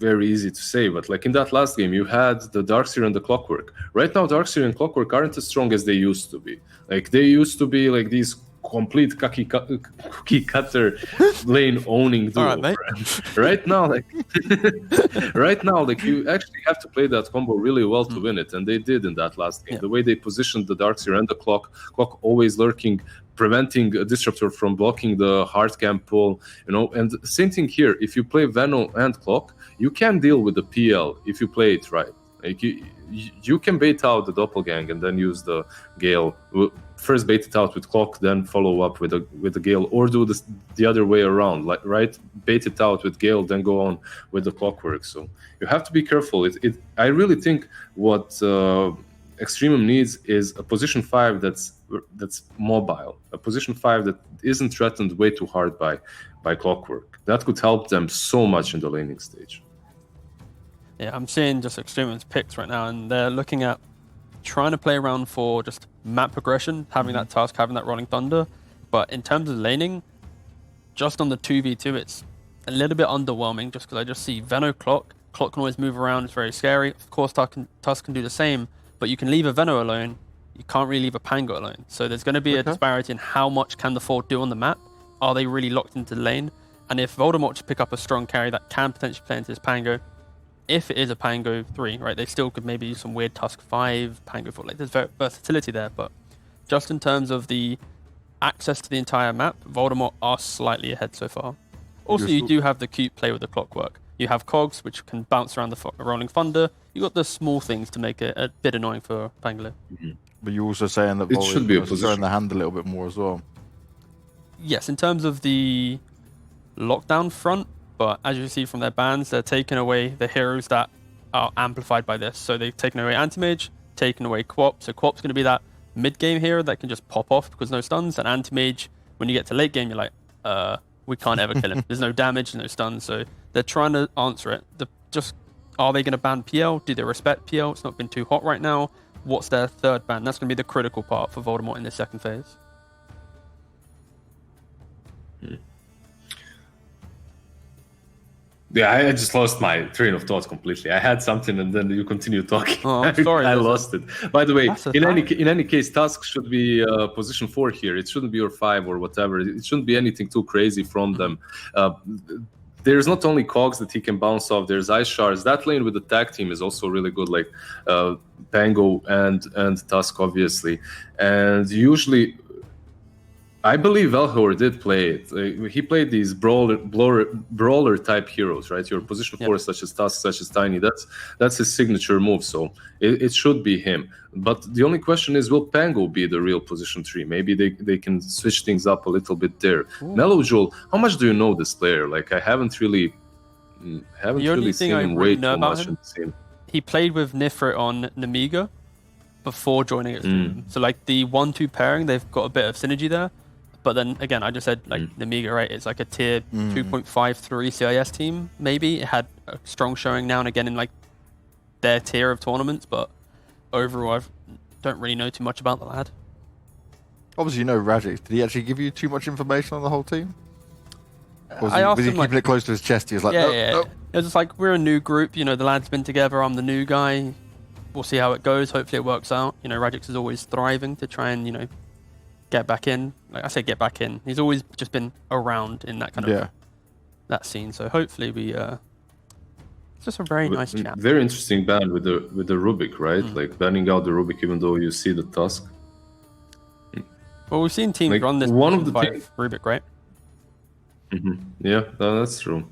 very easy to say, but like in that last game, you had the Darkseer and the Clockwork. Right now, Darkseer and Clockwork aren't as strong as they used to be. Like they used to be like these complete cookie cutter lane owning duo. All right, right now, like you actually have to play that combo really well to win it, and they did in that last game. The way they positioned the Darkseer and the Clock always lurking, preventing a disruptor from blocking the hard camp pull, and same thing here. If you play Venom and Clock, you can deal with the PL if you play it right. Like you can bait out the Doppelgang and then use the Gale. First bait it out with Clock, then follow up with the Gale, or do this the other way around, like right? Bait it out with Gale, then go on with the Clockwork. So you have to be careful. I really think what EXTREMUM needs is a position 5 that's mobile, a position 5 that isn't threatened way too hard by Clockwork. That could help them so much in the laning stage. Yeah, I'm seeing just EXTREMUM's picks right now, and they're looking at trying to play around for just map progression, having that task, having that Rolling Thunder. But in terms of laning, just on the 2v2, it's a little bit underwhelming just because I just see Veno Clock. Clock can always move around, it's very scary. Of course, Tusk can do the same, but you can leave a Veno alone, you can't really leave a Pango alone. So there's going to be a disparity in how much can the 4 do on the map. Are they really locked into the lane? And if Voldemort should pick up a strong carry that can potentially play into his Pango, if it is a Pango 3, right, they still could maybe use some weird Tusk 5, Pango 4. Like, there's versatility there, but just in terms of the access to the entire map, Voldemort are slightly ahead so far. Also, you do have the cute play with the Clockwork. You have Cogs, which can bounce around the Rolling Thunder. You got the small things to make it a bit annoying for Pangolin. But you're also saying that it should be a position in the hand a little bit more as well. Yes, in terms of the lockdown front, but as you see from their bans, they're taking away the heroes that are amplified by this. So they've taken away Anti-Mage, taken away Quap. So Quap's going to be that mid-game hero that can just pop off because no stuns. And Anti-Mage, when you get to late game, you're like, we can't ever kill him. There's no damage, no stuns. So they're trying to answer it. Are they going to ban PL? Do they respect PL? It's not been too hot right now. What's their third ban? That's going to be the critical part for Voldemort in this second phase. Yeah, I just lost my train of thought completely. I had something and then you continue talking. Oh, I'm sorry. I lost it. By the way, in any case, Tusk should be position 4 here. It shouldn't be your 5 or whatever. It shouldn't be anything too crazy from them. There's not only Cogs that he can bounce off, there's Ice Shards. That lane with the tag team is also really good, like Pango and Tusk, obviously. And usually, I believe Velhor did play it. He played these brawler type heroes, right? Your position 4, such as Tusk, such as Tiny. That's his signature move, so it should be him. But the only question is, will Pango be the real position 3? Maybe they can switch things up a little bit there. Mellow Joel, how much do you know this player? Like, I haven't really seen him way too much. He played with Nifrit on Namiga before joining EXTREMUM. So like the 1-2 pairing, they've got a bit of synergy there. But then again, I just said like Namiga, right? It's like a tier 2.53 CIS team. Maybe it had a strong showing now and again in like their tier of tournaments, but overall, I don't really know too much about the lad. Obviously, you know Radix. Did he actually give you too much information on the whole team? Was he keeping it close to his chest? He was like, no. It was just like, we're a new group. You know, the lad's been together. I'm the new guy. We'll see how it goes. Hopefully, it works out. You know, Radix is always thriving to try and get back in. Like I say, get back in. He's always just been around in that kind of that scene. So hopefully we it's just a very nice chat. Very interesting ban with the Rubik, right? Like banning out the Rubik even though you see the Tusk. Well, we've seen teams run this one of the Rubik, right? Yeah, that's true.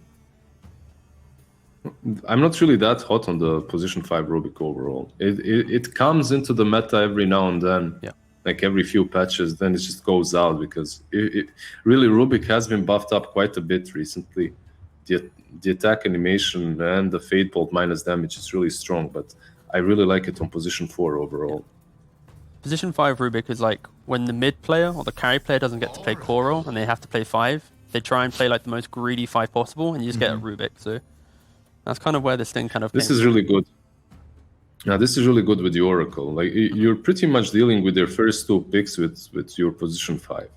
I'm not really that hot on the position 5 Rubik overall. It comes into the meta every now and then. Yeah. Like every few patches, then it just goes out because really Rubik has been buffed up quite a bit recently. The attack animation and the Fade Bolt minus damage is really strong, but I really like it on position 4 overall. Position 5 Rubik is like when the mid player or the carry player doesn't get to play core role and they have to play 5, they try and play like the most greedy 5 possible and you just get a Rubik. So that's kind of where this thing kind of This is really good. Now, this is really good with the Oracle. Like you're pretty much dealing with their first 2 picks with your position 5.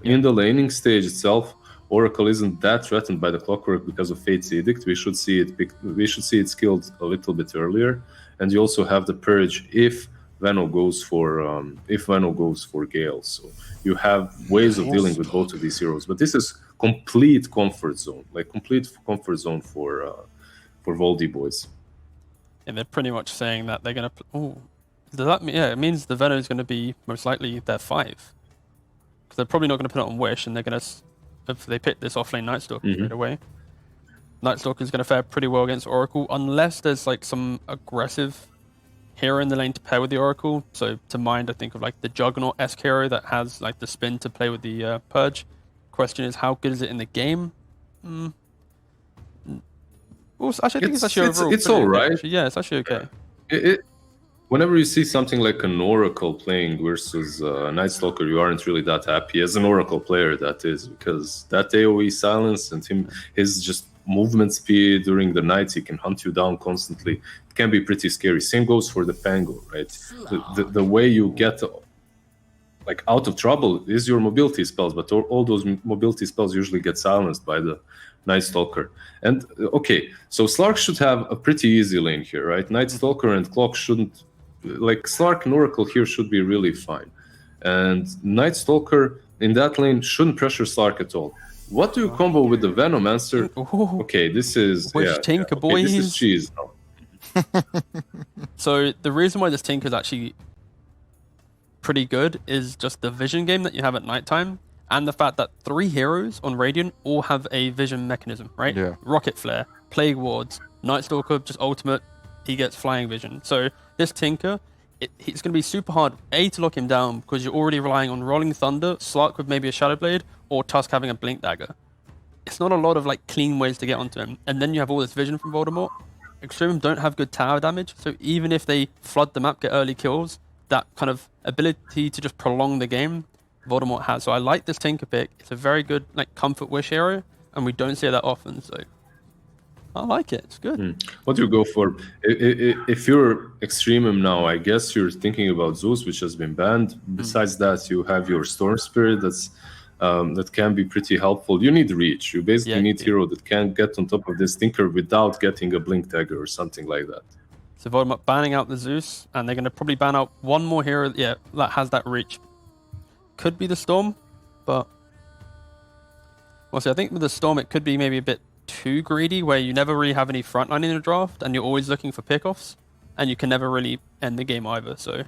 In the laning stage itself, Oracle isn't that threatened by the Clockwork because of Fate's Edict. We should see it skilled a little bit earlier, and you also have the Purge if Veno goes for Gale. So you have ways of dealing with both of these heroes. But this is complete comfort zone, for Voldy boys. And they're pretty much saying that they're gonna. Oh, does that mean? Yeah, it means the Veno is going to be most likely their 5, because they're probably not going to put it on Wish, and they're going to, if they pick this offlane Night Stalker straight away. Night Stalker is going to fare pretty well against Oracle, unless there's like some aggressive hero in the lane to pair with the Oracle. So to mind, I think of like the Juggernaut-esque hero that has like the spin to play with the Purge. Question is, how good is it in the game? Well, actually, I think it's actually overall it's all right. Okay. Yeah, it's actually okay. Whenever you see something like an Oracle playing versus Night Stalker, you aren't really that happy as an Oracle player, that is, because that AoE silence and his just movement speed during the nights, he can hunt you down constantly. It can be pretty scary. Same goes for the Pango, right? The way you get like out of trouble is your mobility spells, but all those mobility spells usually get silenced by the Night Stalker. And okay, so Slark should have a pretty easy lane here, right? Night Stalker and Clock shouldn't, like Slark and Oracle here should be really fine. And Night Stalker in that lane shouldn't pressure Slark at all. What do you combo with the Venomancer? Okay, this is Tinker, okay, this is cheese now. So the reason why this Tinker is actually pretty good is just the vision game that you have at nighttime, and the fact that 3 heroes on Radiant all have a vision mechanism, right? Yeah. Rocket Flare, Plague Wards, Night Stalker, just ultimate, he gets flying vision. So this Tinker, it's going to be super hard, A, to lock him down, because you're already relying on Rolling Thunder, Slark with maybe a Shadow Blade, or Tusk having a Blink Dagger. It's not a lot of like clean ways to get onto him. And then you have all this vision from Voldemort. EXTREMUM don't have good tower damage, so even if they flood the map, get early kills, that kind of ability to just prolong the game, Voldemort has. So I like this Tinker pick. It's a very good like comfort wish hero, and we don't see it that often, so I like it. It's good. What do you go for? If you're EXTREMUM now, I guess you're thinking about Zeus, which has been banned. Besides that, you have your Storm Spirit that can be pretty helpful. You need reach. You basically need hero that can get on top of this Tinker without getting a Blink Dagger or something like that. So Voldemort banning out the Zeus, and they're going to probably ban out one more hero that has that reach. Could be the Storm, but well, see, I think with the Storm it could be maybe a bit too greedy, where you never really have any frontline in the draft, and you're always looking for pickoffs, and you can never really end the game either. So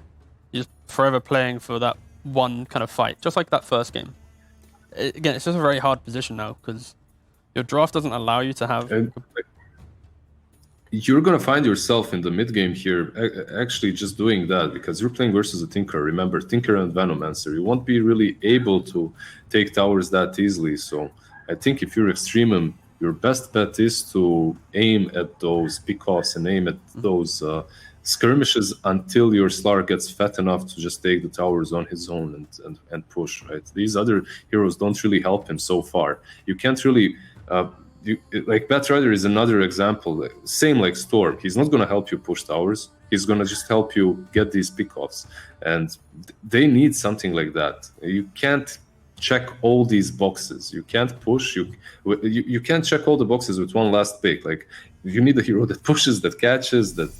you're just forever playing for that one kind of fight, just like that first game. Again, it's just a very hard position now because your draft doesn't allow you to have. You're going to find yourself in the mid game here actually just doing that, because you're playing versus a Tinker. Remember, Tinker and Venomancer. You won't be really able to take towers that easily. So I think if you're EXTREMUM, your best bet is to aim at those pickoffs and aim at those skirmishes until your Slark gets fat enough to just take the towers on his own and push, right? These other heroes don't really help him so far. You can't really... like Batrider is another example, same like Storm. He's not going to help you push towers. He's going to just help you get these pickoffs. And they need something like that. You can't check all these boxes. You can't push. You can't check all the boxes with one last pick. Like, you need a hero that pushes, that catches, that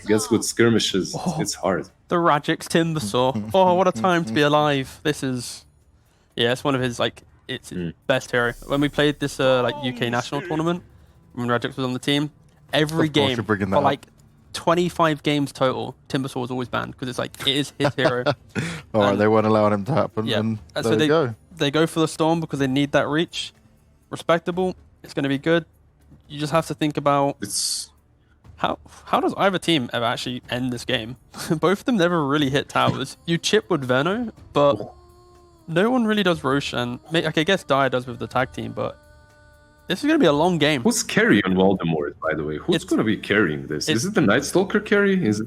gets good skirmishes. It's hard. The Radix Timbersaw. Oh, what a time to be alive. This is... Yeah, it's one of his, like... It's his best hero. When we played this like UK national tournament, when Radix was on the team, every game for like 25 games total, Timbersaw was always banned because it's like it is his hero. Alright, they weren't allowing him to happen. Yeah, and so they go for the Storm because they need that reach. Respectable. It's going to be good. You just have to think about how does either team ever actually end this game? Both of them never really hit towers. You chip with Veno, but no one really does Roche, and I guess Dire does with the tag team, but this is going to be a long game. Who's carrying Voldemort, by the way? Who's going to be carrying this? Is it the Night Stalker carry? It's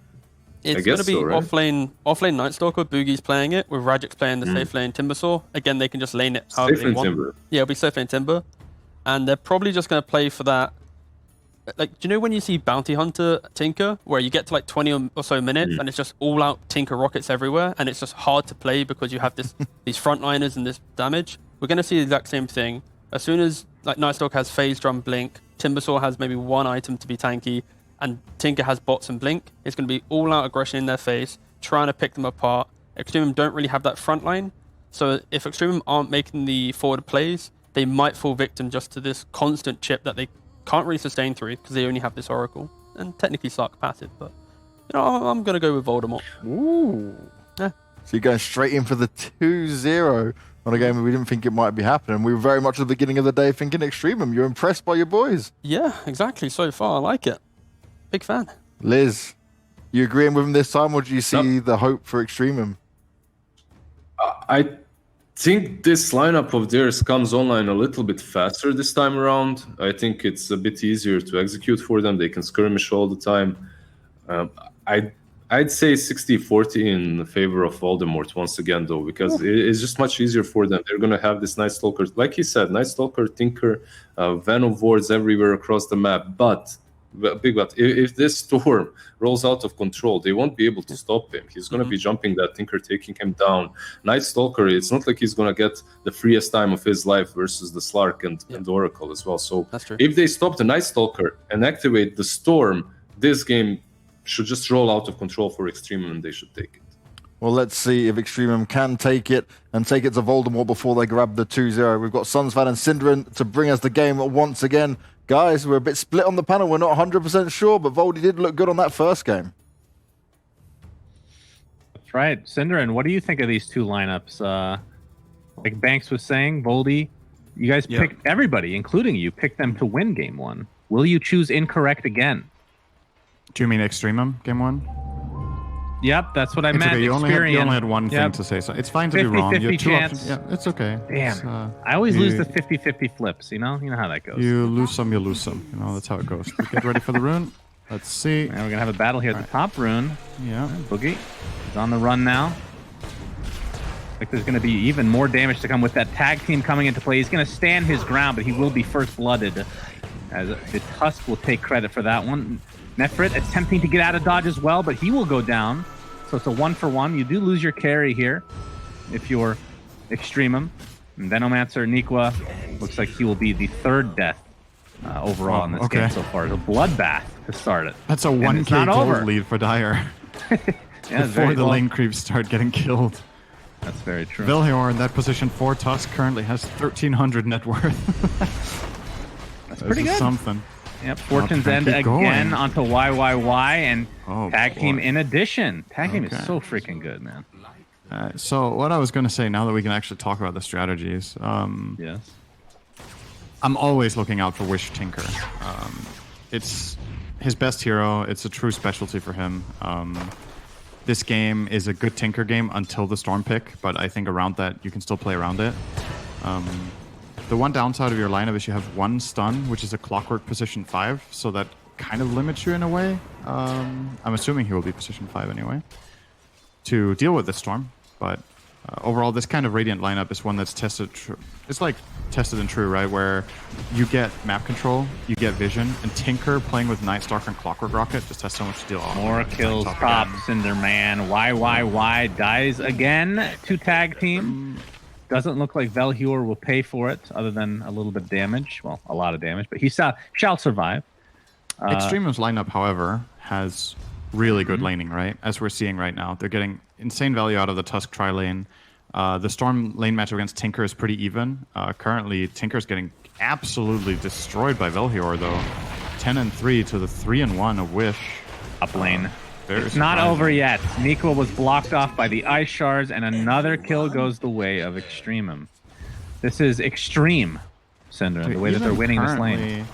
going to be offlane Night Stalker. Boogie's playing it, with Radix playing the safe lane Timbersaw. Again, they can just lane it however they want. Timber. Yeah, it'll be safe lane Timber. And they're probably just going to play for that. Like, do you know when you see Bounty Hunter Tinker, where you get to like 20 or so minutes and it's just all out Tinker rockets everywhere, and it's just hard to play because you have these frontliners and this damage? we're going to see the exact same thing. As soon as like Nightstalk has Phase Drum, Blink, Timbersaw has maybe one item to be tanky, and Tinker has bots and Blink, it's going to be all-out aggression in their face, trying to pick them apart. Extremum don't really have that front line, so if Extremum aren't making the forward plays, they might fall victim just to this constant chip that they can't really sustain through because they only have this Oracle. And technically Slark passive, but you know, I'm going to go with Voldemort. Ooh. Yeah. So you're going straight in for the 2-0 on a game where we didn't think it might be happening. We were very much at the beginning of the day thinking Extremum. You're impressed by your boys. Yeah, exactly. So far, I like it. Big fan. Liz, you agreeing with him this time, or do you see the hope for Extremum? I think this lineup of theirs comes online a little bit faster this time around. I think it's a bit easier to execute for them. They can skirmish all the time. I'd say 60-40 in favor of Voldemort once again, though, because it's just much easier for them. They're going to have this Night Stalker, like he said, Night Stalker, Tinker, Venom wards everywhere across the map. But if this Storm rolls out of control, they won't be able to stop him. He's going to be jumping that Tinker, taking him down. Night Stalker, it's not like he's going to get the freest time of his life versus the Slark and Oracle as well. So if they stop the Night Stalker and activate the Storm, this game should just roll out of control for Extremum, and they should take it. Well, let's see if Extremum can take it and take it to Voldemort before they grab the 2-0. We've got Sunsfan and Synderen to bring us the game once again. Guys, we're a bit split on the panel. We're not 100% sure, but Voldy did look good on that first game. That's right. Synderen, what do you think of these two lineups? Like Banks was saying, Voldy, you guys picked everybody, including you, picked them to win game one. Will you choose incorrect again? Do you mean Extremum, game one? Yep, that's what I meant. Okay. You only had one thing to say, so it's fine to be wrong. You have two options. Yeah, it's okay. Damn. I always lose the 50-50 flips, you know? You know how that goes. You lose some, you lose some. You know, that's how it goes. Get ready for the rune. Let's see. And we're going to have a battle here at the top rune. Yeah. Boogie is on the run now. Like there's going to be even more damage to come with that tag team coming into play. He's going to stand his ground, but he will be first blooded. As the Tusk will take credit for that one. Nefrit attempting to get out of dodge as well, but he will go down. So it's a 1-for-1. You do lose your carry here if you're Extremum. And Venomancer Nikwa looks like he will be the third death overall in this game so far. It's a bloodbath to start it. That's a 1k gold lead for Dire. Before the lane creeps start getting killed. That's very true. Vilhor in that position 4 Tusk currently has 1,300 net worth. That's pretty good. Something. Yep, Fortune's End again onto YYY and Tag Team in addition. Tag Team is so freaking good, man. So what I was going to say, now that we can actually talk about the strategies, yes, I'm always looking out for Wish Tinker. It's his best hero. It's a true specialty for him. This game is a good Tinker game until the Storm pick, but I think around that you can still play around it. The one downside of your lineup is you have one stun, which is a clockwork position 5, so that kind of limits you in a way. I'm assuming he will be position 5 anyway, to deal with the Storm. But overall, this kind of Radiant lineup is one that's tested. It's like tested and true, right? Where you get map control, you get vision, and Tinker playing with Nightstalker and Clockwork Rocket just has so much to deal with. More kills, top Cinderman. YYY dies again to Tag Team. Doesn't look like Velhur will pay for it, other than a little bit of damage. Well, a lot of damage, but he shall survive. Extremum's lineup, however, has really good laning, right? As we're seeing right now. They're getting insane value out of the Tusk tri-lane. The Storm lane matchup against Tinker is pretty even. Currently, Tinker's getting absolutely destroyed by Velhur, though. 10-3 to the 3-1 of Wish. Up lane. It's not over yet. Nikwa was blocked off by the Ice Shards, and another kill goes the way of Extremum. This is extreme, Synderen, the way that they're winning this lane.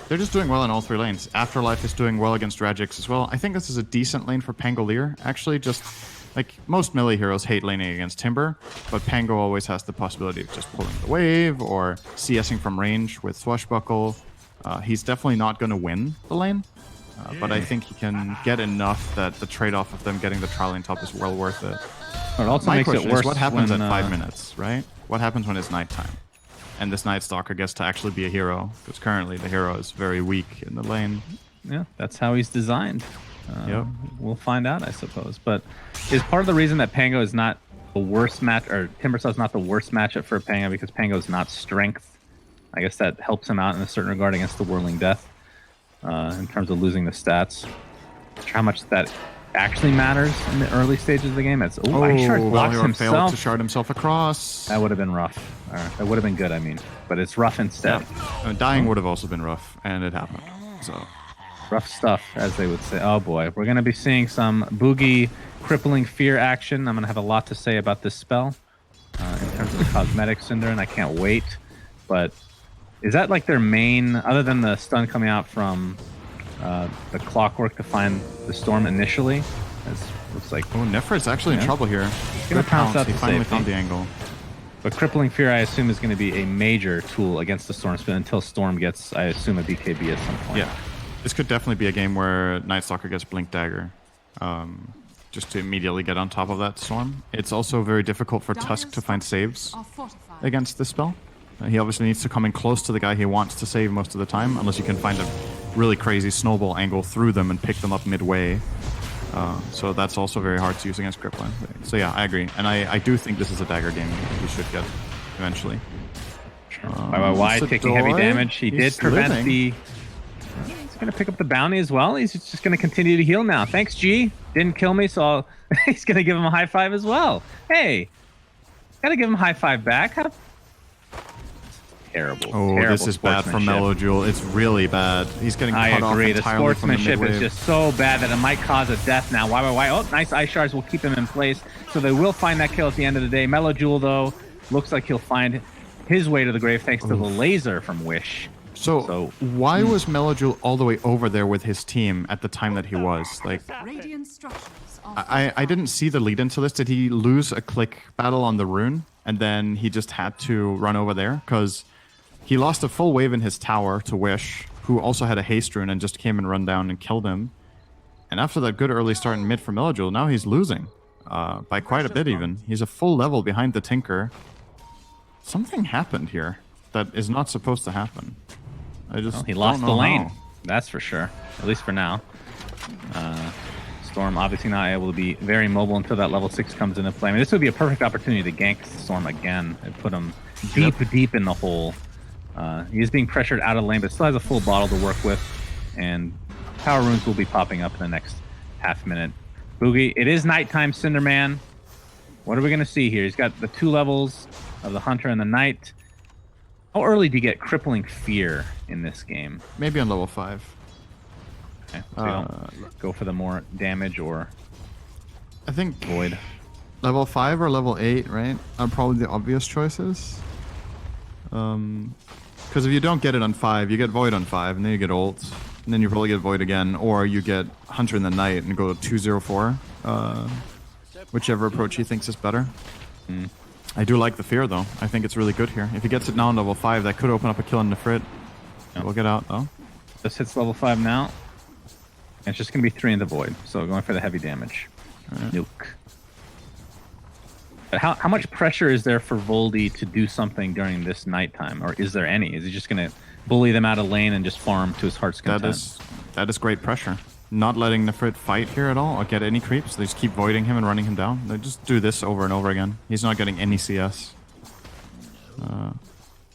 They're just doing well in all 3 lanes. Afterlife is doing well against Radix as well. I think this is a decent lane for Pangolier. Actually, just like most melee heroes hate laning against Timber, but Pango always has the possibility of just pulling the wave or CSing from range with Swashbuckle. He's definitely not going to win the lane. But I think he can get enough that the trade-off of them getting the trial lane top is well worth it. It also makes it worse. What happens at 5 minutes, right? What happens when it's nighttime? And this Night Stalker gets to actually be a hero, because currently the hero is very weak in the lane. Yeah, that's how he's designed. We'll find out, I suppose. But is part of the reason that Pango is not the worst match, or Timbersaw not the worst matchup for Pango because Pango's not strength. I guess that helps him out in a certain regard against the Whirling Death in terms of losing the stats. Not sure how much that actually matters in the early stages of the game. It's Ishard blocks Valior himself. failed to shard himself across. That would have been rough. That would have been good, I mean. But it's rough instead. Yeah. Dying would have also been rough, and it happened. So rough stuff, as they would say. Oh boy, we're going to be seeing some Boogie Crippling Fear action. I'm going to have a lot to say about this spell in terms of the cosmetics, Cinder, and I can't wait. But is that like their main, other than the stun coming out from the clockwork to find the storm initially? Looks like Nefrit's actually in trouble here. He's going to pounce out He to finally safety. found the angle. But Crippling Fear, I assume, is going to be a major tool against the Storm Spin until Storm gets, I assume, a BKB at some point. Yeah. This could definitely be a game where Night Stalker gets Blink Dagger. Just to immediately get on top of that Storm. It's also very difficult for Tusk to find saves against this spell. He obviously needs to come in close to the guy he wants to save most of the time, unless you can find a really crazy snowball angle through them and pick them up midway. So that's also very hard to use against Crippling. So yeah, I agree. And I do think this is a dagger game he should get eventually. Why taking heavy damage? He did prevent living. the... He's going to pick up the bounty as well. He's just going to continue to heal now. Thanks, G. Didn't kill me, so he's going to give him a high five as well. Hey, got to give him a high five back. Terrible. Oh, terrible this is bad for Mellow It's really bad. He's getting cut I agree. off The entirely from the sportsmanship is mid-wave. just so bad that it might cause a death now. Why? Oh, nice Ice Shards will keep him in place. So they will find that kill at the end of the day. Mellow Jewel, though, looks like he'll find his way to the grave thanks to the laser from Wish. So why was Mellow all the way over there with his team at the time that he was? Like, I didn't see the lead into this. Did he lose a click battle on the rune and then he just had to run over there? Because he lost a full wave in his tower to Wish, who also had a haste rune and just came and run down and killed him. And after that good early start in mid for Mellow, now he's losing by quite a bit even. He's a full level behind the Tinker. Something happened here that is not supposed to happen. He lost the lane. That's for sure. At least for now. Storm obviously not able to be very mobile until that level 6 comes into play. I mean, this would be a perfect opportunity to gank Storm again and put him deep in the hole. He is being pressured out of lane, but still has a full bottle to work with. And power runes will be popping up in the next half minute. Boogie, it is nighttime, Cinderman. What are we going to see here? He's got the 2 levels of the Hunter and the Knight. How early do you get Crippling Fear in this game? Maybe on level 5. Okay, so you don't go for the more damage or I think Void. Level 5 or level 8, right? Are probably the obvious choices. Because if you don't get it on 5, you get Void on 5, and then you get ult, and then you probably get Void again, or you get Hunter in the Night and go to 204. Whichever approach he thinks is better. I do like the Fear, though. I think it's really good here. If he gets it now on level 5, that could open up a kill in Nefrit. We'll get out, though. This hits level 5 now. And it's just going to be 3 in the Void, so going for the heavy damage. Right. Nuke. But how much pressure is there for Voldy to do something during this nighttime? Or is there any? Is he just going to bully them out of lane and just farm to his heart's content? That is great pressure. Not letting Nefrit fight here at all or get any creeps. They just keep voiding him and running him down. They just do this over and over again. He's not getting any CS.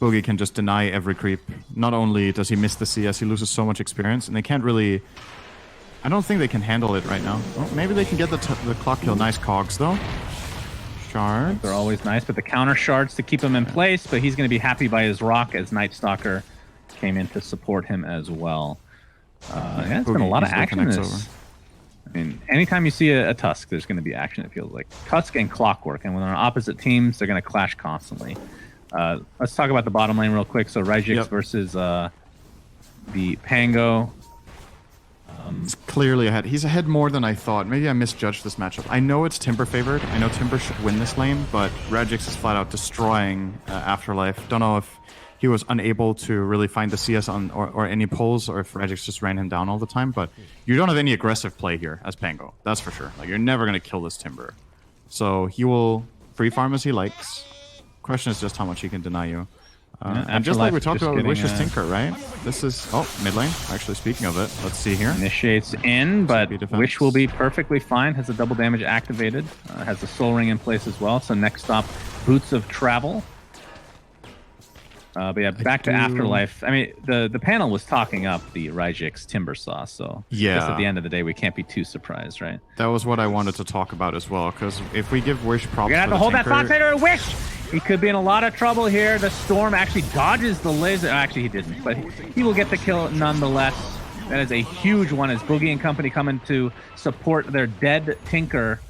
Boogie can just deny every creep. Not only does he miss the CS, he loses so much experience, and they can't really... I don't think they can handle it right now. Well, maybe they can get the clock kill. Nice cogs, though. Shards. They're always nice, but the counter shards to keep him in place, but he's going to be happy by his rock as Night Stalker came in to support him as well. Yeah, it's been a lot of action in this. I mean, anytime you see a Tusk, there's going to be action, it feels like. Tusk and Clockwork, and when they're on opposite teams, they're going to clash constantly. Let's talk about the bottom lane real quick. So Rajix versus the Pango. He's clearly ahead. He's ahead more than I thought. Maybe I misjudged this matchup. I know it's Timber favored. I know Timber should win this lane, but Rajix is flat out destroying Afterlife. Don't know if he was unable to really find the CS on or any pulls, or if Rajix just ran him down all the time. But you don't have any aggressive play here as Pango. That's for sure. Like, you're never going to kill this Timber. So he will free farm as he likes. Question is just how much he can deny you. And just like we Afterlife talked just about with getting, Wish's Tinker, right? This is... Oh, mid lane. Actually, speaking of it, let's see here. Initiates in, but CP defense. Wish will be perfectly fine. Has the double damage activated. Has the soul ring in place as well. So next stop, Boots of Travel. But yeah, back to Afterlife. I mean, the panel was talking up the Rajik's Timbersaw, so I guess at the end of the day, we can't be too surprised, right? That was what I wanted to talk about as well, because if we give Wish props, You're gonna have to hold that Fox Hider, Wish! He could be in a lot of trouble here. The Storm actually dodges the laser. Actually, he didn't, but he will get the kill nonetheless. That is a huge one as Boogie and company coming to support their dead Tinker.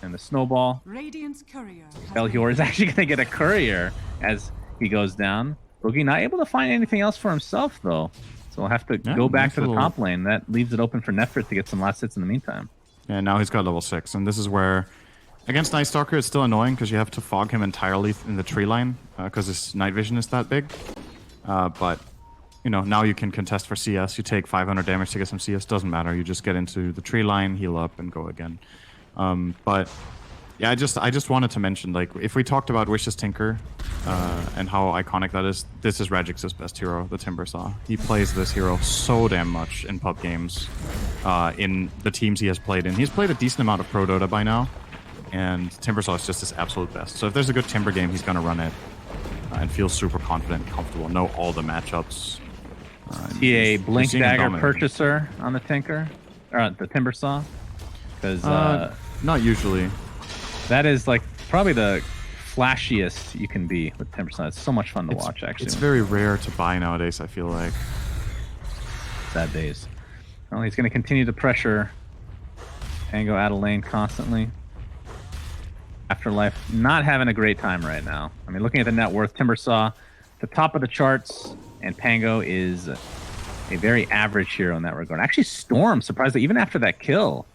And the Snowball. Belhior is actually gonna get a courier as he goes down. Boogie not able to find anything else for himself, though. So we'll have to go back to the top lane. That leaves it open for Nefrit to get some last hits in the meantime. Yeah, now he's got level 6. And this is where, against Night Stalker, it's still annoying because you have to fog him entirely in the tree line because his night vision is that big. But, you know, now you can contest for CS. You take 500 damage to get some CS. Doesn't matter. You just get into the tree line, heal up, and go again. But... yeah, I just wanted to mention, like, if we talked about Wish's Tinker and how iconic that is, this is Rajik's best hero, the Timbersaw. He plays this hero so damn much in pub games, in the teams he has played in. He's played a decent amount of Pro Dota by now, and Timbersaw is just his absolute best. So if there's a good Timber game, he's going to run it and feel super confident and comfortable, know all the matchups. He a Blink Dagger purchaser on the Tinker, or the Timbersaw? Because not usually. That is like probably the flashiest you can be with 10%. It's so much fun to watch, actually. It's very rare to buy nowadays, I feel like. Sad days. Well, he's going to continue to pressure Tango out of lane constantly. Afterlife not having a great time right now. I mean, looking at the net worth, Timbersaw, the top of the charts, and Pango is a very average hero in that regard. Actually, Storm, surprisingly, even after that kill,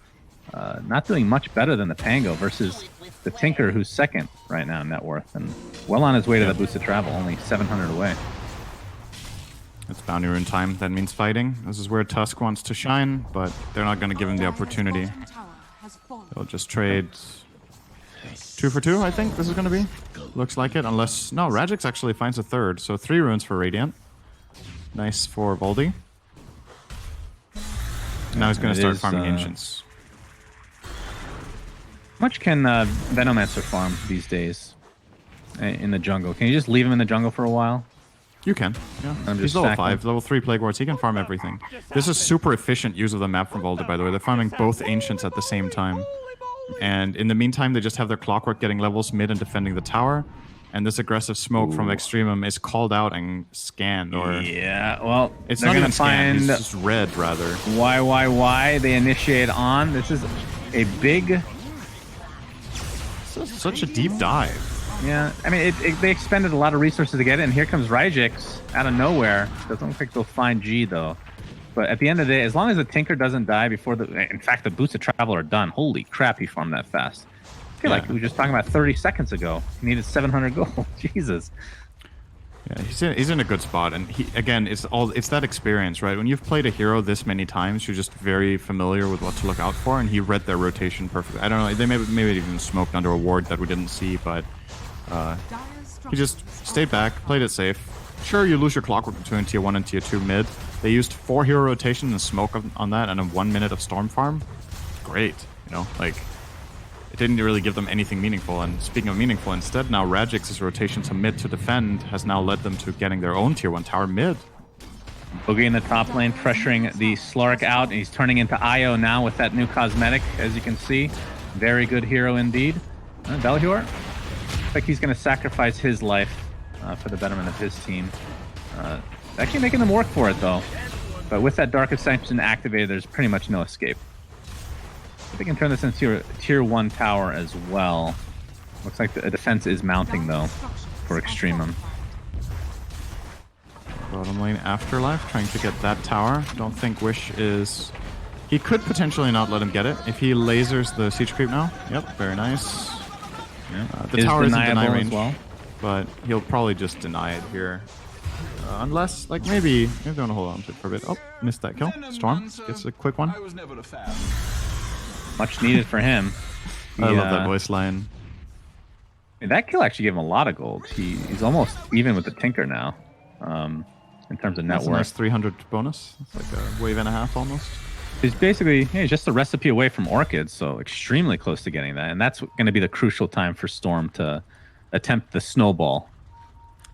not doing much better than the Pango versus the Tinker, who's second right now in net worth, and well on his way to the boost of travel, only 700 away. It's Bounty Rune time. That means fighting. This is where Tusk wants to shine, but they're not going to give him the opportunity. They'll just trade 2 for 2, I think this is going to be. Looks like it, unless... no, Rajix actually finds a third, so 3 runes for Radiant. Nice for Voldy. Now he's going to start farming Ancients. How much can Venomancer farm these days in the jungle? Can you just leave him in the jungle for a while? You can, yeah. He's level 5, level 3 Plague Wards. He can farm everything. This is super efficient use of the map from Voldy, by the way. They're farming both Ancients at the same time. And in the meantime, they just have their Clockwork getting levels mid and defending the tower. And this aggressive smoke from Extremum is called out and scanned, or... yeah, well, it's they're not going even to find... scanned, it's just red, rather. Why they initiate on. This is a big... such a deep dive. Yeah, I mean, they expended a lot of resources to get it, and here comes Rajix out of nowhere. Doesn't look like they'll find G, though. But at the end of the day, as long as the Tinker doesn't die before the... in fact, the boots of travel are done. Holy crap, he farmed that fast. I feel like we were just talking about 30 seconds ago. He needed 700 gold. Jesus. Yeah, he's in a good spot, and again, it's that experience, right? When you've played a hero this many times, you're just very familiar with what to look out for, and he read their rotation perfectly. I don't know, they maybe even smoked under a ward that we didn't see, but he just stayed back, played it safe. Sure, you lose your Clockwork between tier 1 and tier 2 mid. They used 4 hero rotation and smoke on that, and a 1 minute of Storm farm. Great, you know, like... it didn't really give them anything meaningful, and speaking of meaningful, instead now Rajix's rotation to mid to defend has now led them to getting their own tier 1 tower mid. Boogie in the top lane pressuring the Slark out, and he's turning into Io now with that new cosmetic, as you can see. Very good hero indeed. Belhior, looks like he's going to sacrifice his life for the betterment of his team. Actually making them work for it, though. But with that Dark Ascension activated, there's pretty much no escape. They can turn this into tier 1 tower as well. Looks like the defense is mounting, though, for Extremum. Bottom lane Afterlife, trying to get that tower. Don't think Wish is... he could potentially not let him get it if he lasers the Siege Creep now. Yep, very nice. Yeah. The tower is in deny range, as well, but he'll probably just deny it here. Unless, like, maybe they want to hold on to it for a bit. Oh, missed that kill. Storm gets a quick one. much needed for him. I love that voice line. And that kill actually gave him a lot of gold. He's almost even with the Tinker now, in terms of net That's a worth. nice 300 bonus. It's like a wave and a half almost. He's basically just a recipe away from Orchid, so extremely close to getting that. And that's going to be the crucial time for Storm to attempt the snowball.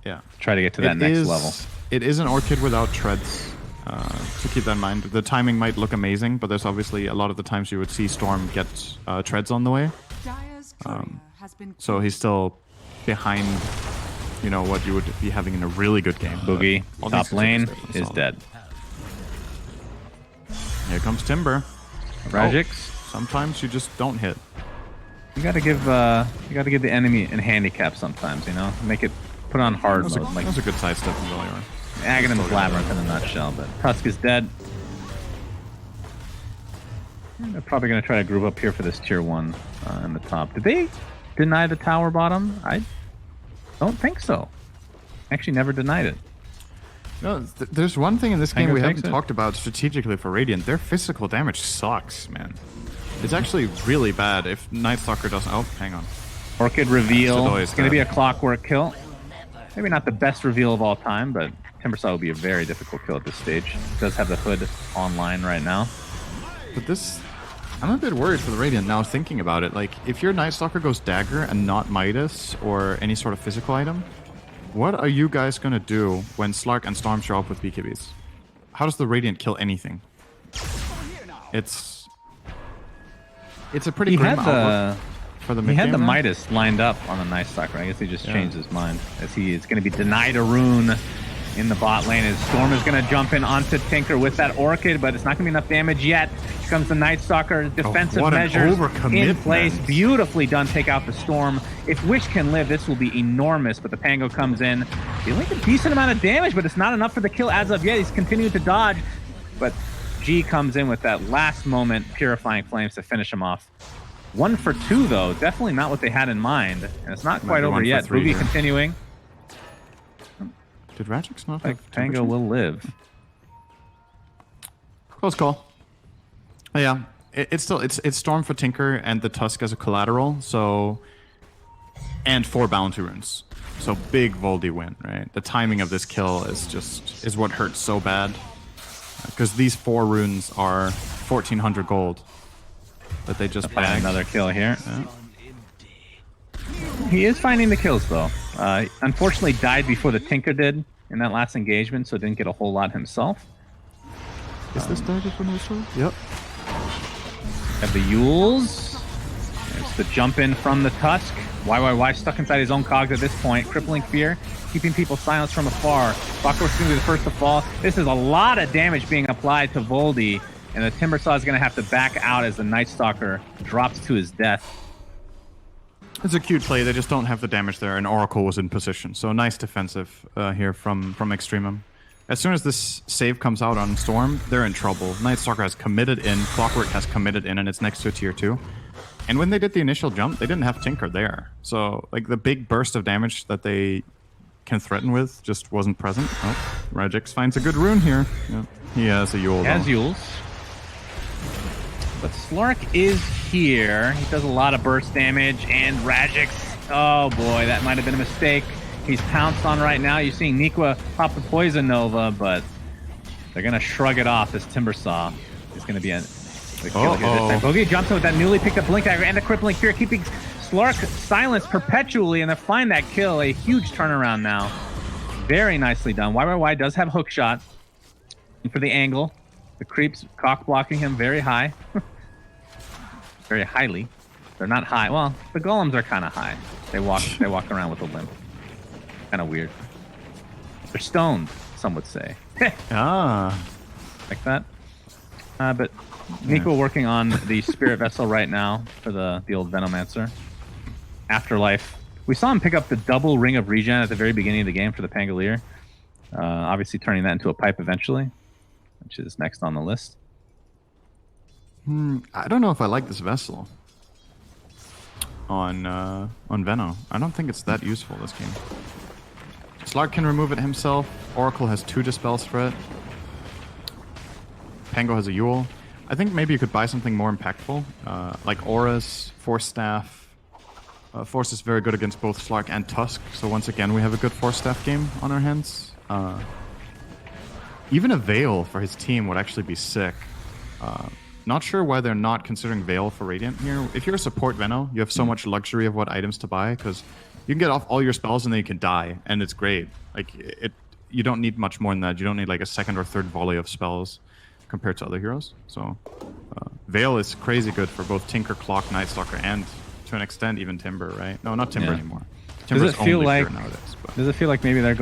Yeah. Try to get to that next level. It is an Orchid without treads, so keep that in mind. The timing might look amazing, but there's obviously a lot of the times you would see Storm get treads on the way. So he's still behind, you know, what you would be having in a really good game. Boogie, top lane, is dead. Here comes Timber. Rajix. Sometimes you just don't hit. You gotta give the enemy a handicap sometimes, you know? Make it put on hard mode. That was a good sidestep from Valior. Aghanim's Labyrinth in a nutshell, but Tusk is dead. They're probably gonna try to group up here for this tier 1 in the top. Did they deny the tower bottom? I don't think so. Actually never denied it. No, there's one thing in this game Tango we takes haven't it. talked about strategically for Radiant. Their physical damage sucks, man. It's actually really bad if Night Stalker doesn't... Oh, hang on. Orchid reveal. Shadow is It's going to dead. be a clockwork kill. Maybe not the best reveal of all time, but Timbersaw will be a very difficult kill at this stage. Does have the hood online right now. But this... I'm a bit worried for the Radiant now thinking about it. Like, if your Night Stalker goes Dagger and not Midas or any sort of physical item, what are you guys going to do when Slark and Storm show up with BKBs? How does the Radiant kill anything? It's a pretty grim outlook for the mid He had the game now. Midas lined up on the Night Stalker. I guess he just changed his mind as he is going to be denied a rune in the bot lane. As Storm is going to jump in onto Tinker with that Orchid, but it's not going to be enough damage yet. Here comes the Night Stalker. Defensive what an measures in overcommitment. place. Beautifully done. Take out the Storm. If Wish can live, this will be enormous, but the Pango comes in. Dealing a decent amount of damage, but it's not enough for the kill as of yet. He's continuing to dodge, but G comes in with that last moment Purifying Flames to finish him off. 1 for 2, though. Definitely not what they had in mind, and it's not quite be over 1 for yet. 3 Boogie here. continuing. Did Rajix not Like have Pango temperature? will live. Close call. Yeah, it's still it's Storm for Tinker and the Tusk as a collateral. So, and 4 bounty runes. So big Voldy win, right? The timing of this kill is what hurts so bad, because these 4 runes are 1,400 gold that they just Find bagged. another kill here. He is finding the kills, though. Unfortunately, died before the Tinker did in that last engagement, so didn't get a whole lot himself. Is this target for neutral? Yep. Have the Yules. There's the jump in from the Tusk. YYY stuck inside his own cogs at this point. Crippling Fear, keeping people silenced from afar. Buckler's going to be the first to fall. This is a lot of damage being applied to Voldy, and the Timbersaw is going to have to back out as the Night Stalker drops to his death. It's a cute play. They just don't have the damage there, and Oracle was in position. So nice defensive here from EXTREMUM. As soon as this save comes out on Storm, they're in trouble. Night Stalker has committed in, Clockwork has committed in, and it's next to a tier 2. And when they did the initial jump, they didn't have Tinker there. So, like, the big burst of damage that they can threaten with just wasn't present. Oh, Rajix finds a good rune here. Yep. He has a Yule. He has though. Yules. But Slark is here. He does a lot of burst damage, and Rajix, oh boy, that might have been a mistake. He's pounced on right now. You're seeing Nikwa pop the Poison Nova, but they're going to shrug it off as Timbersaw is going to be the kill here this time. Boogie jumps in with that newly picked up Blink Dagger and the Crippling Fear, keeping Slark silenced perpetually, and they find that kill. A huge turnaround now. Very nicely done. YYY does have hook shot for the angle. The creeps cock blocking him very high. Very highly. They're not high. Well, the golems are kind of high. They walk around with a limp. Kind of weird. They're stoned, some would say. Ah. Like that. But Nico working on the Spirit Vessel right now for the old Venomancer. Afterlife. We saw him pick up the double Ring of Regen at the very beginning of the game for the Pangolier. Obviously turning that into a pipe eventually, which is next on the list. I don't know if I like this Vessel on Veno. I don't think it's that useful this game. Slark can remove it himself. Oracle has 2 dispels for it. Pango has a Yule. I think maybe you could buy something more impactful, like Auras, Force Staff, Force is very good against both Slark and Tusk, so once again we have a good Force staff game on our hands. Even a Veil for his team would actually be sick. Not sure why they're not considering Veil for Radiant here. If you're a support Veno, you have so much luxury of what items to buy, because you can get off all your spells and then you can die, and it's great. Like, you don't need much more than that. You don't need like a second or third volley of spells compared to other heroes. So Veil is crazy good for both Tinker, Clock, Night Stalker, and to an extent even Timber, right? No, not Timber anymore. Does it feel like nowadays, but. Does it feel like maybe that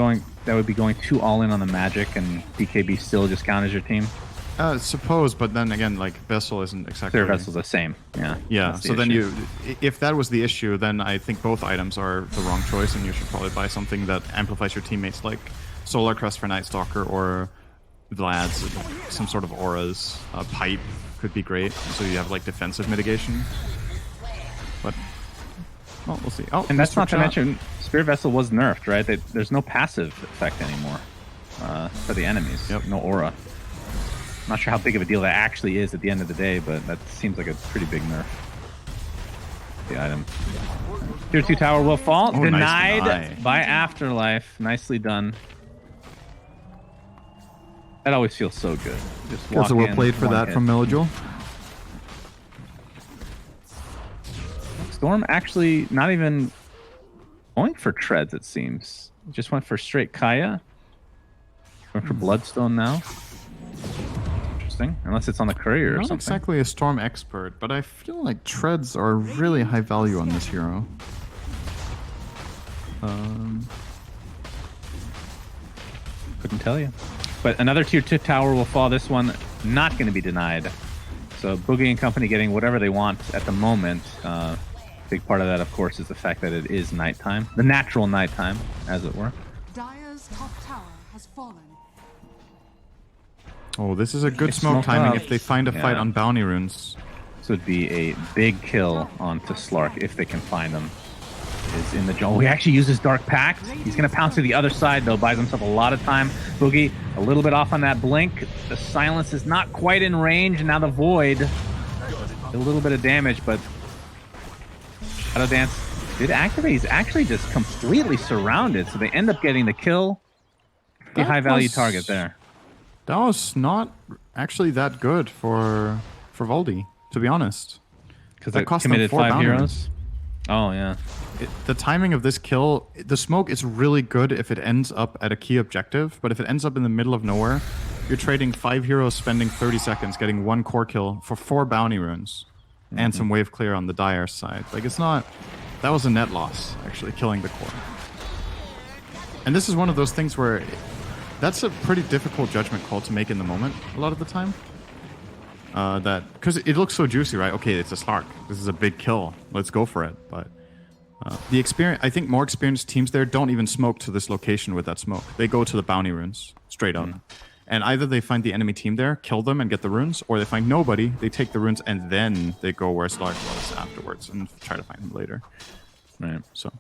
would be going too all in on the Magic, and BKB still just count as your team? Suppose, but then again, like Vessel isn't exactly. Their Vessel's the same. Yeah. So then if that was the issue, then I think both items are the wrong choice, and you should probably buy something that amplifies your teammates, like Solar Crest for Night Stalker, or Vlad's, some sort of auras. Pipe could be great, so you have like defensive mitigation. But well, we'll see. Oh, and that's not to mention Spirit Vessel was nerfed, right? There's no passive effect anymore for the enemies. Yep. No aura. Not sure how big of a deal that actually is at the end of the day, but that seems like a pretty big nerf. The item. Tier 2 tower will fall. Oh, Denied nice by Afterlife. Nicely done. That always feels so good. Just walk Also well in, played for one that hit. from Melojul. Storm actually not even going for treads, it seems. Just went for straight Kaya. Went for Bloodstone now. Interesting. Unless it's on the courier or Not something. exactly a Storm expert, but I feel like treads are really high value on this hero. Couldn't tell you. But another tier 2 tower will fall. This one not going to be denied. So Boogie and company getting whatever they want at the moment. Big part of that, of course, is the fact that it is nighttime. The natural nighttime, as it were. Dire's top tower has fallen. Oh, this is a good It's smoke smoked timing up. if they find a fight Yeah. on bounty runes. This would be a big kill onto Slark if they can find him. Is in the jungle. He actually uses Dark Pact. He's going to pounce to the other side, though. Buys himself a lot of time. Boogie, a little bit off on that blink. The silence is not quite in range, and now the Void. A little bit of damage, but Shadow Dance did activate. He's actually just completely surrounded, so they end up getting the kill. The high-value target there. That was not actually that good for Voldy, to be honest. Because that they cost them committed 4 5 bounty heroes. runes. Oh, yeah. The timing of this kill, the smoke is really good if it ends up at a key objective, but if it ends up in the middle of nowhere, you're trading 5 heroes, spending 30 seconds, getting 1 core kill for 4 bounty runes, and some wave clear on the Dire side. Like, it's not... That was a net loss, actually, killing the core. And this is one of those things where... That's a pretty difficult judgment call to make in the moment, a lot of the time. Because it looks so juicy, right? Okay, it's a Slark. This is a big kill. Let's go for it. But the experience, I think more experienced teams there don't even smoke to this location with that smoke. They go to the bounty runes straight up. And either they find the enemy team there, kill them and get the runes, or they find nobody, they take the runes, and then they go where Slark was afterwards and try to find him later. Right. So,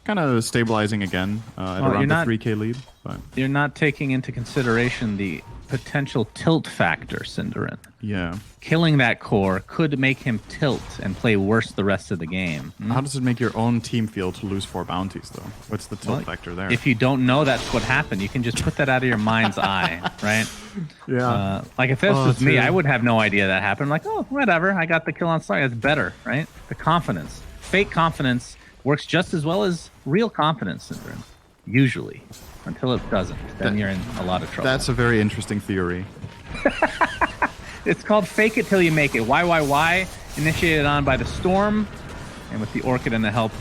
kind of stabilizing again at around the 3k lead. But You're not taking into consideration the potential tilt factor, Cinderin. yeah. Killing that core could make him tilt and play worse the rest of the game. How does it make your own team feel to lose 4 bounties, though? What's the tilt Well, factor there? If you don't know that's what happened, you can just put that out of your mind's eye, right? yeah. Like if this was me, true. I would have no idea that happened. Like, oh, whatever, I got the kill on Slark. That's better, right? The confidence. Fake confidence works just as well as real confidence, Cinderin. Usually. Until it doesn't. Then you're in a lot of trouble. That's a very interesting theory. It's called Fake It Till You Make It. Why? Initiated on by the Storm, and with the Orchid and the help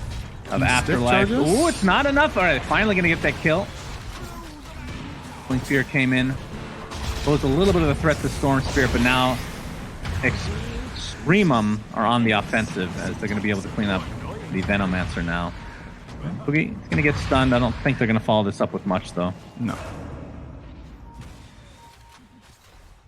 of Afterlife. charges? Ooh, it's not enough. All right, finally going to get that kill. Blink Spear came in. Posed a little bit of a threat to Storm Spirit, but now EXTREMUM are on the offensive as they're going to be able to clean up the Venomancer now. Boogie is going to get stunned. I don't think they're going to follow this up with much, though. No.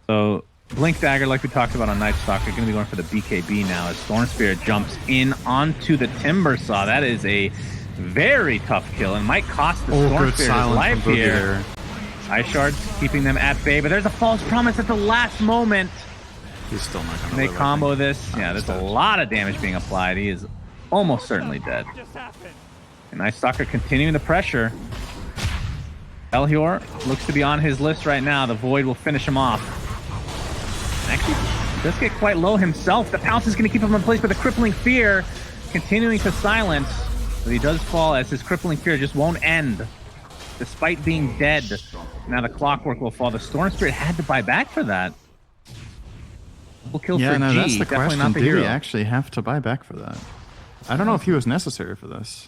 So, Blink Dagger, like we talked about on Night Stalker, going to be going for the BKB now as Storm Spirit jumps in onto the Timber Saw. That is a very tough kill and might cost the Storm good Spirit his silence life from Boogie here. there. Ice Shards keeping them at bay, but there's a false promise at the last moment. He's still not going to They live, I combo think. this. Yeah, there's a lot of damage being applied. He is almost certainly dead. And Night Stalker continuing the pressure. Elhior looks to be on his list right now. The Void will finish him off. Actually, he does get quite low himself. The Pounce is going to keep him in place, but the Crippling Fear continuing to silence. But he does fall as his Crippling Fear just won't end. Despite being dead, now the Clockwork will fall. The Storm Spirit had to buy back for that. We'll kill for G. That's the Definitely question. not the Did hero. he actually have to buy back for that? I don't know if he was necessary for this.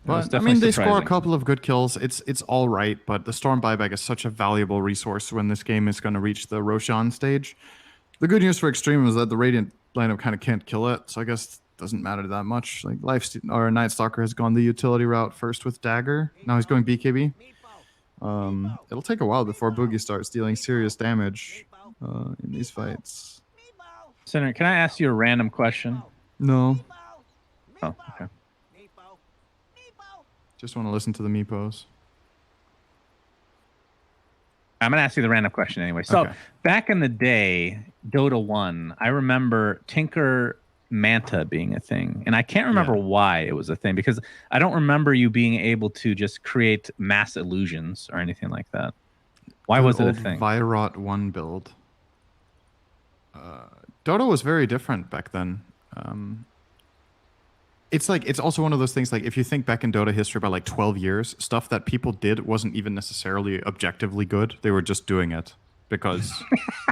But I mean, they score a couple of good kills. It's all right, but the Storm buyback is such a valuable resource when this game is going to reach the Roshan stage. The good news for Extreme is that the Radiant lineup kind of can't kill it, so I guess it doesn't matter that much. Like Night Stalker has gone the utility route first with Dagger. Now he's going BKB. It'll take a while before Boogie starts dealing serious damage in these fights. Senator, can I ask you a random question? No. Oh, okay. Just want to listen to the Meepos. I'm going to ask you the random question anyway. So, Okay. back in the day, Dota 1, I remember Tinker Manta being a thing. And I can't remember why it was a thing, because I don't remember you being able to just create mass illusions or anything like that. Why was it a thing? Virot 1 build. Dota was very different back then. It's also one of those things, like if you think back in Dota history about like 12 years, stuff that people did wasn't even necessarily objectively good. They were just doing it because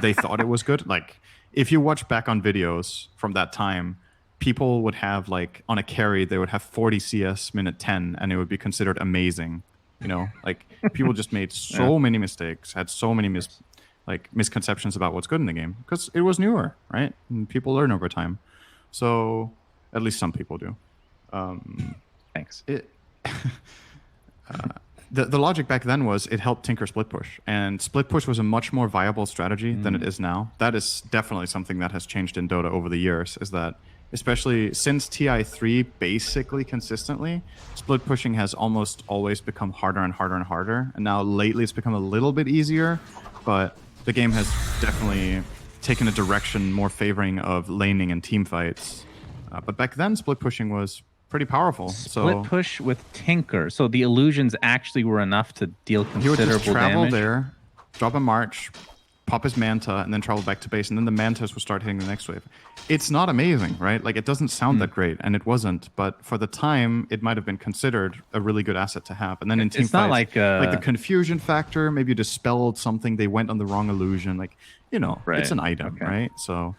they thought it was good. Like if you watch back on videos from that time, people would have like on a carry, they would have 40 CS minute 10 and it would be considered amazing. You know, like people just made so many mistakes, had so many misconceptions about what's good in the game because it was newer, right? And people learn over time. So at least some people do. Thanks. The logic back then was it helped Tinker split push, and split push was a much more viable strategy than it is now. That is definitely something that has changed in Dota over the years, is that especially since TI3 basically consistently, split pushing has almost always become harder and harder and harder, and now lately it's become a little bit easier, but the game has definitely taken a direction more favoring of laning and team fights. But back then, split pushing was pretty powerful. Split push with Tinker. So the illusions actually were enough to deal considerable damage. He would just travel there, drop a march, pop his Manta, and then travel back to base, and then the Mantas would start hitting the next wave. It's not amazing, right? Like, it doesn't sound that great, and it wasn't. But for the time, it might have been considered a really good asset to have. And then in team it's not fights, like the confusion factor, maybe you dispelled something, they went on the wrong illusion. Like, you know, it's an item, right? So...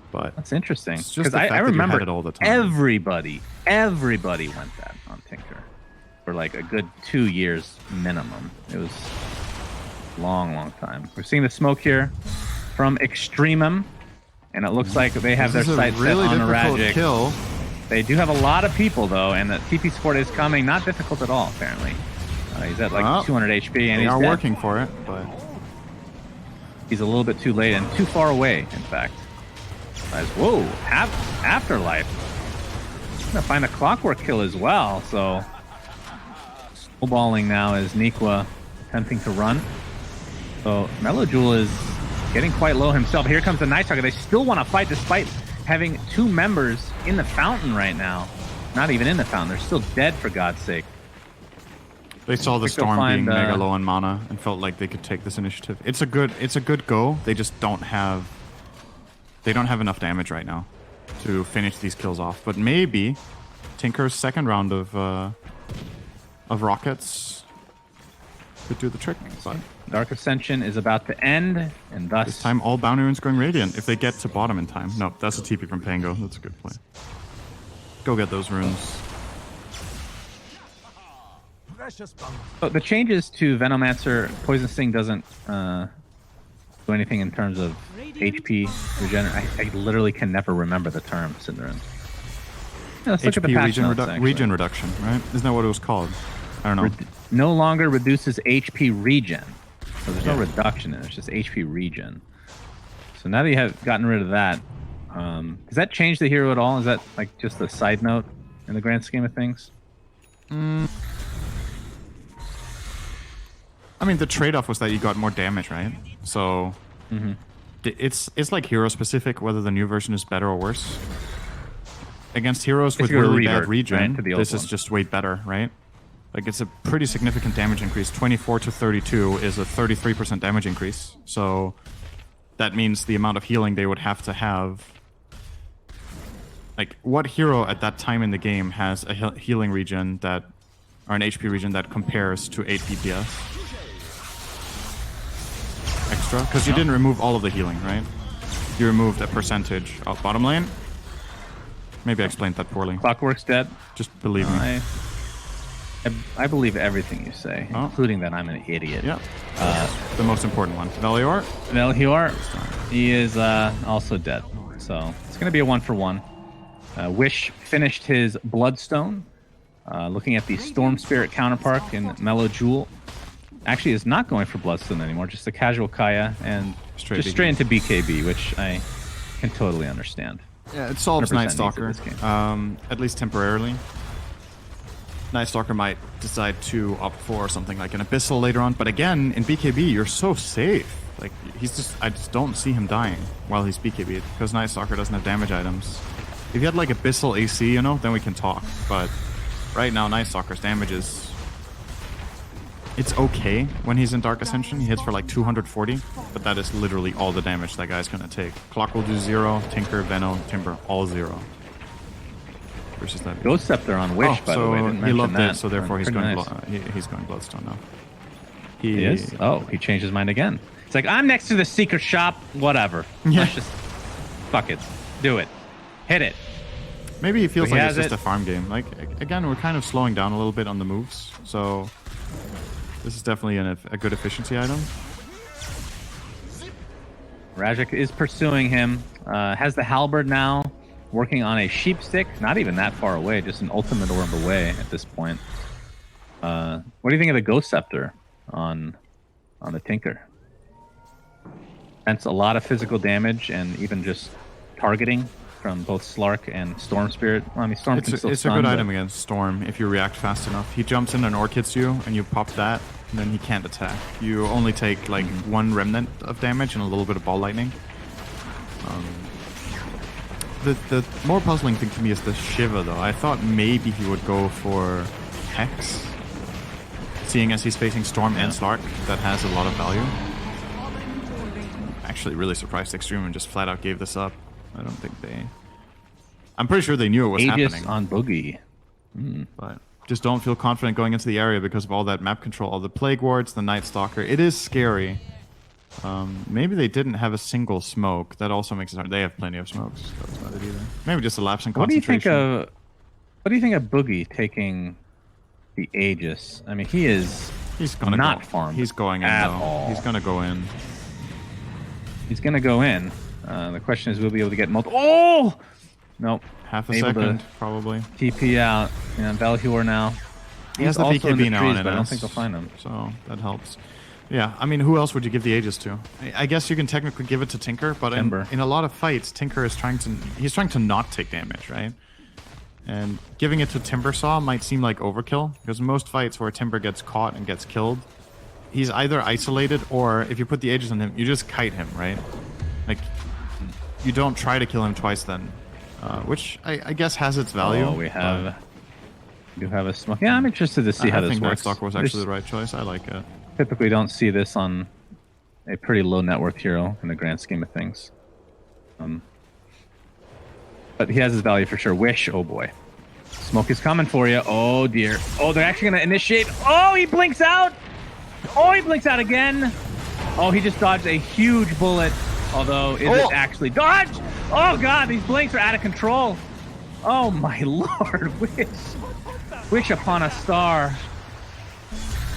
But that's interesting because I remember it all the time. everybody went that on Tinker for like a good 2 years minimum. It was a long time. We're seeing the smoke here from Extremum, and it looks like they have their sights set on Aragic. Kill. They do have a lot of people though, and the TP support is coming. Not difficult at all, apparently. He's at like 200 HP, and they he's are dead. working for it, but he's a little bit too late and too far away, in fact. Whoa, Afterlife. Gonna find a Clockwork kill as well, so snowballing now as Nikwa attempting to run. So Melojul is getting quite low himself. Here comes the Night Stalker. They still want to fight despite having 2 members in the fountain right now. Not even in the fountain, they're still dead for God's sake. They saw the Storm being mega low on mana and felt like they could take this initiative. It's a good go. They just don't have enough damage right now to finish these kills off. But maybe Tinker's second round of rockets could do the trick. But Dark Ascension is about to end, and thus this time all Bounty Runes going Radiant if they get to bottom in time. No, that's a TP from Pango. That's a good play. Go get those runes. So the changes to Venomancer, Poison Sting doesn't do anything in terms of HP regeneration. I literally can never remember the term, Cinderin. Yeah, let's look at the patch notes, regen reduction, right? Isn't that what it was called? I don't know. No longer reduces HP regen. So there's no reduction in it. It's just HP regen. So now that you have gotten rid of that, does that change the hero at all? Is that like just a side note in the grand scheme of things? I mean, the trade-off was that you got more damage, right? So it's like hero specific whether the new version is better or worse. against heroes with Basically a really bad revert, regen, right, to the old this is one. just way better, right? Like, it's a pretty significant damage increase. 24 to 32 is a 33% damage increase. So that means the amount of healing they would have to have. Like, what hero at that time in the game has a healing regen that, or an HP regen that compares to 8 DPS? Extra? Because you didn't remove all of the healing, right? You removed a percentage of bottom lane. Maybe I explained that poorly. Clockwork's dead. Just believe me. I believe everything you say, including that I'm an idiot. Yeah. The most important one. Velior? Melchior, he is also dead. So it's going to be a 1-for-1. Wish finished his Bloodstone. Looking at the Storm Spirit counterpart in Mellow Jewel. Actually is not going for Bloodstone anymore, just a casual Kaya and straight into BKB, which I can totally understand. Yeah, it solves 100% Night needs Stalker, it this game. at least temporarily. Night Stalker might decide to opt for something like an Abyssal later on, but again, in BKB, you're so safe. Like, I just don't see him dying while he's BKB because Night Stalker doesn't have damage items. If you had like Abyssal AC, you know, then we can talk. But right now, Night Stalker's damage is... It's okay when he's in Dark Ascension. He hits for like 240, but that is literally all the damage that guy's gonna take. Clock will do 0, Tinker, Venom, Timber, all 0. Versus that. Ghost Scepter on Wish, by the way. Didn't He mention loved that. it, so therefore he's Pretty going, nice. he's going Bloodstone now. He is? Oh, he changed his mind again. It's like, I'm next to the secret shop, whatever. Yeah. Let's just... Fuck it. Do it. Hit it. Maybe he feels But he like it's has just a farm game. Like, again, we're kind of slowing down a little bit on the moves, so this is definitely a good efficiency item. Rajik is pursuing him. Has the halberd now. Working on a sheep stick. Not even that far away. Just an ultimate orb away at this point. What do you think of the Ghost Scepter on the Tinker? That's a lot of physical damage and even just targeting from both Slark and Storm Spirit. Well, I mean, Storm can still It's a stun, good but item against Storm if you react fast enough. He jumps in and Orc hits you, and you pop that, and then he can't attack. You only take like one remnant of damage and a little bit of ball lightning. The more puzzling thing to me is the Shiva, though. I thought maybe he would go for Hex, seeing as he's facing Storm and Slark. That has a lot of value. Actually, really surprised EXTREMUM just flat out gave this up. I don't think they... I'm pretty sure they knew it was Aegis happening. on Boogie. But just don't feel confident going into the area because of all that map control, all the Plague Wards, the Night Stalker. It is scary. Maybe they didn't have a single smoke. That also makes it hard. They have plenty of smokes. That's not it either. Maybe just a lapse in What do you concentration. think of Boogie taking the Aegis? I mean, he's gonna not go. farmed. He's going in at though. all. He's gonna go in. He's gonna go in. The question is, will we be able to get multiple? Oh, nope. Half a Able to second, probably. TP out. And Valhur now. He has the also in BKB the now trees, on but I don't NS, think they'll find him. So that helps. Yeah, I mean, who else would you give the Aegis to? I guess you can technically give it to Tinker, but in a lot of fights, Tinker is trying to not take damage, right? And giving it to Timbersaw might seem like overkill, because in most fights where Timber gets caught and gets killed, he's either isolated or if you put the Aegis on him, you just kite him, right? Like, you don't try to kill him twice then, which I guess has its value. Oh, we do have a smoke. Yeah, I'm interested to see how this I think Night works. Stalker was actually the right choice. I like it. Typically don't see this on a pretty low net worth hero in the grand scheme of things. But he has his value for sure. Wish, oh boy. Smoke is coming for you. Oh dear. Oh, they're actually going to initiate. Oh, he blinks out. Oh, he blinks out again. Oh, he just dodged a huge bullet. Although, is it actually dodged? Oh god, these blinks are out of control. Oh my lord, Wish upon a star.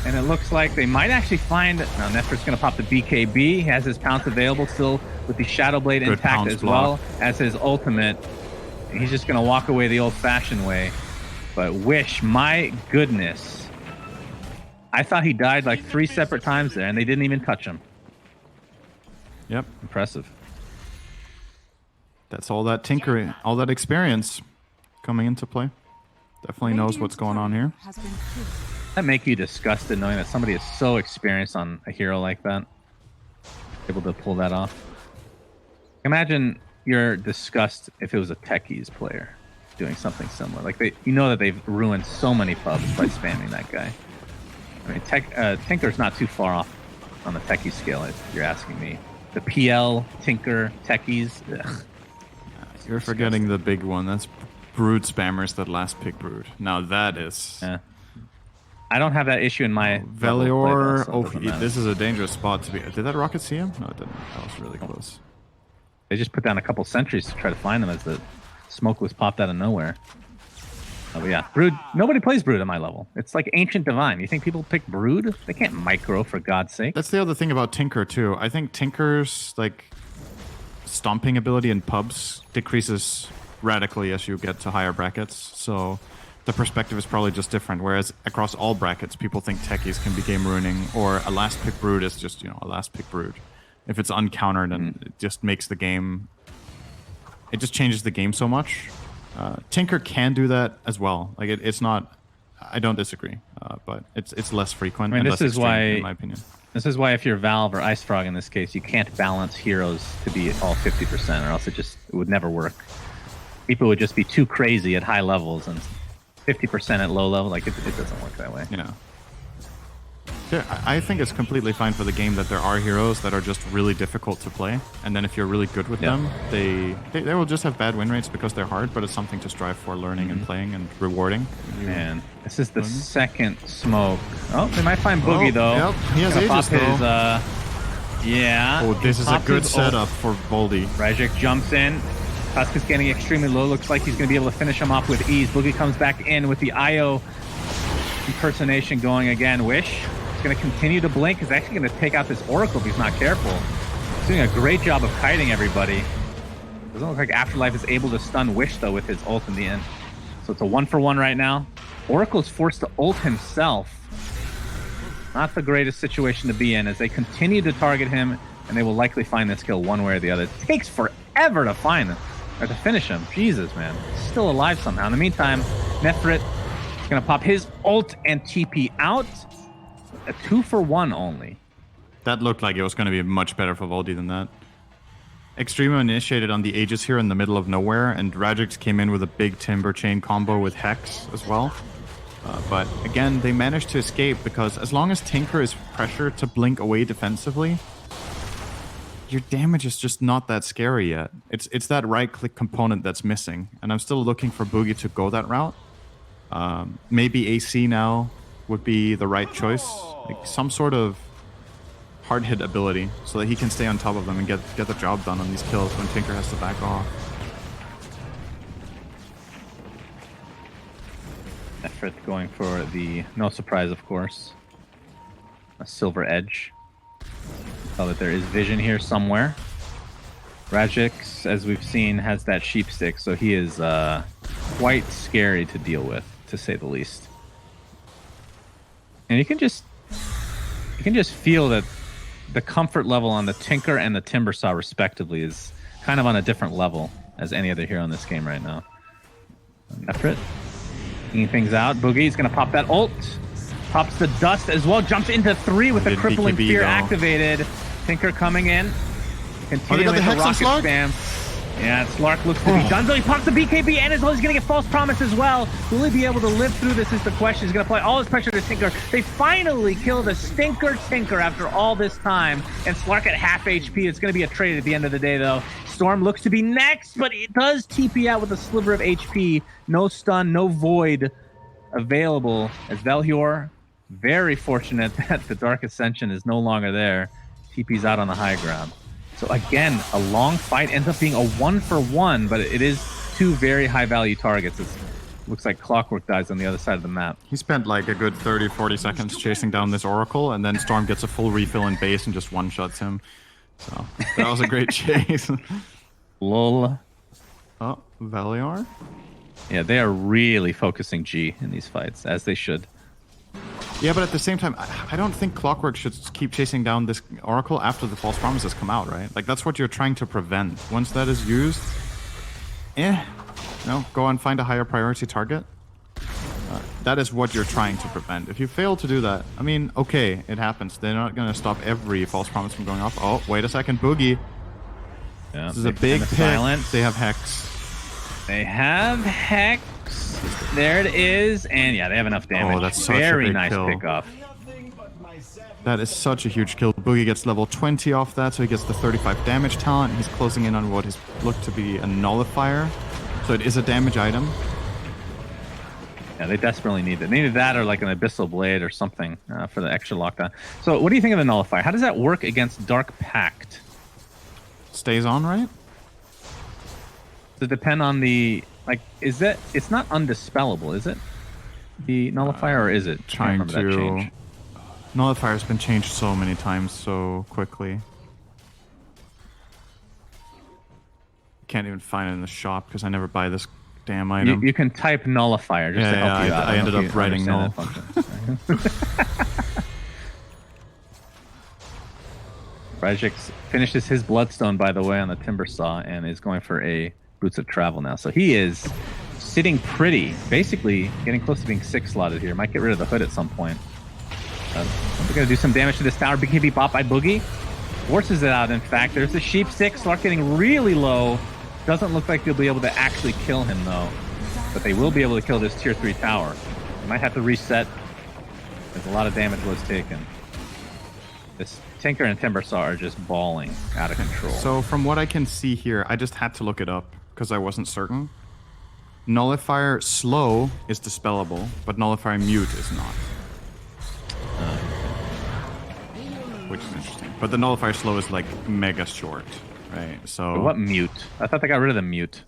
And it looks like they might actually find... Now, Nefer's going to pop the BKB. He has his pounce available still with the Shadow Blade Good intact pounce as block. well as his ultimate. He's just going to walk away the old-fashioned way. But Wish, my goodness. I thought he died like 3 separate times there, and they didn't even touch him. Yep. Impressive. That's all that Tinker, all that experience coming into play. Definitely knows what's going on here. Has been killed. That make you disgusted knowing that somebody is so experienced on a hero like that, able to pull that off. Imagine your disgust if it was a Techies player. doing something similar. Like you know that they've ruined so many pubs by spamming that guy. I mean, Tinker's not too far off on the techie scale, if you're asking me. The PL, Tinker, techies. Ugh. You're forgetting the big one. That's Brood spammers that last pick Brood. Now that is... Yeah. I don't have that issue in my... Velior... Oh, this is a dangerous spot to be... Did that rocket see him? No, it didn't. That was really close. They just put down a couple sentries to try to find them as the smoke was popped out of nowhere. Oh, but yeah. Brood... Nobody plays Brood at my level. It's like Ancient Divine. You think people pick Brood? They can't micro, for God's sake. That's the other thing about Tinker, too. I think Tinker's, like... stomping ability in pubs decreases radically as you get to higher brackets, so the perspective is probably just different, whereas across all brackets people think techies can be game ruining, or a last pick Brood is just, you know, a last pick Brood. If it's uncountered, and it just makes the game, it just changes the game so much. Tinker can do that as well. Like it's not, I don't disagree, but it's less frequent. I mean, and this less is why, in my opinion. This is why if you're Valve or Ice Frog in this case, you can't balance heroes to be all 50%, or else it would never work. People would just be too crazy at high levels, and 50% at low level, like it doesn't work that way. Yeah. Yeah, I think it's completely fine for the game that there are heroes that are just really difficult to play, and then if you're really good with them, they will just have bad win rates because they're hard, but it's something to strive for, learning and playing and rewarding. Man, this is the second smoke. Oh, they might find Boogie though. Yep, he has Aegis though. Yeah. Oh, this is a good setup for Voldy. Rajic jumps in. Tusk is getting extremely low. Looks like he's going to be able to finish him off with ease. Boogie comes back in with the IO impersonation going again. Wish is going to continue to blink. He's actually going to take out this Oracle if he's not careful. He's doing a great job of kiting everybody. Doesn't look like Afterlife is able to stun Wish, though, with his ult in the end. So it's a 1-for-1 right now. Oracle's forced to ult himself. Not the greatest situation to be in, as they continue to target him, and they will likely find this kill one way or the other. It takes forever to find him, or to finish him. Jesus, man. He's still alive somehow. In the meantime, Nefrit is going to pop his ult and TP out. A 2-for-1 only. That looked like it was going to be much better for Voldy than that. Extremum initiated on the Aegis here in the middle of nowhere, and Rajix came in with a big Timber Chain combo with Hex as well. But again, they managed to escape because as long as Tinker is pressured to blink away defensively, your damage is just not that scary yet. It's that right-click component that's missing, and I'm still looking for Boogie to go that route. Maybe AC now would be the right choice, like some sort of hard hit ability, so that he can stay on top of them and get the job done on these kills when Tinker has to back off. Nefrit going for the, no surprise of course, a Silver Edge. Tell that there is vision here somewhere. Rajix, as we've seen, has that sheep stick, so he is quite scary to deal with, to say the least. And you can just feel that the comfort level on the Tinker and the Timbersaw respectively is kind of on a different level as any other hero in this game right now. Nefrit taking things out. Boogie's going to pop that ult. Pops the dust as well. Jumps into 3 with the crippling BKB fear though. Activated. Tinker coming in. Continuing the the Hex on rocket Slark? spam. Yeah, Slark looks to be done. So he pops the BKB and as well he's going to get False Promise as well. Will he be able to live through this is the question. He's going to apply all his pressure to Tinker. They finally kill the stinker Tinker after all this time. And Slark at half HP. It's going to be a trade at the end of the day though. Storm looks to be next, but it does TP out with a sliver of HP. No stun, no void available as Velhior. Very fortunate that the Dark Ascension is no longer there. TP's out on the high ground. So again, a long fight ends up being a 1-for-1, but it is 2 very high value targets. It looks like Clockwork dies on the other side of the map. He spent like a good 30-40 seconds chasing down this Oracle, and then Storm gets a full refill in base and just one-shots him. So that was a great chase. Lol. Oh, Valior? Yeah, they are really focusing G in these fights, as they should. Yeah, but at the same time, I don't think Clockwork should keep chasing down this Oracle after the False Promises come out, right? Like, that's what you're trying to prevent. Once that is used, go and find a higher priority target. That is what you're trying to prevent. If you fail to do that, I mean, okay, it happens. They're not going to stop every False Promise from going off. Oh, wait a second, Boogie. Yeah, This is a big pick. They have Hex. They have Hex. There it is. And yeah, they have enough damage. Oh, that's such a very big nice kill. pickoff. That is such a huge kill. Boogie gets level 20 off that, so he gets the 35 damage talent. He's closing in on what is looked to be a nullifier. So it is a damage item. Yeah, they desperately need it. They needed that or like an Abyssal Blade or something for the extra lockdown. So what do you think of the nullifier? How does that work against Dark Pact? Stays on, right? Does it depend on the... Like, is that... It's not undispellable, is it? The nullifier, or is it? Trying That change. to... Nullifier's been changed so many times so quickly. Can't even find it in the shop because I never buy this damn item. You can type nullifier just to help you out. I ended up writing null. Rajik finishes his Bloodstone, by the way, on the Timber Saw and is going for a Boots of Travel now. So he is sitting pretty, basically getting close to being 6 slotted here. Might get rid of the hood at some point. We're going to do some damage to this tower. BKB bot by Boogie. Forces it out, in fact. There's the Sheep Stick. Slark getting really low. Doesn't look like they'll be able to actually kill him, though. But they will be able to kill this tier 3 tower. They might have to reset. There's a lot of damage was taken. This Tinker and Timber Saw are just balling out of control. So from what I can see here, I just had to look it up because I wasn't certain. Nullifier slow is dispellable, but Nullifier mute is not. Which is interesting. But the Nullifier slow is like mega short, right? So But what mute? I thought they got rid of the mute.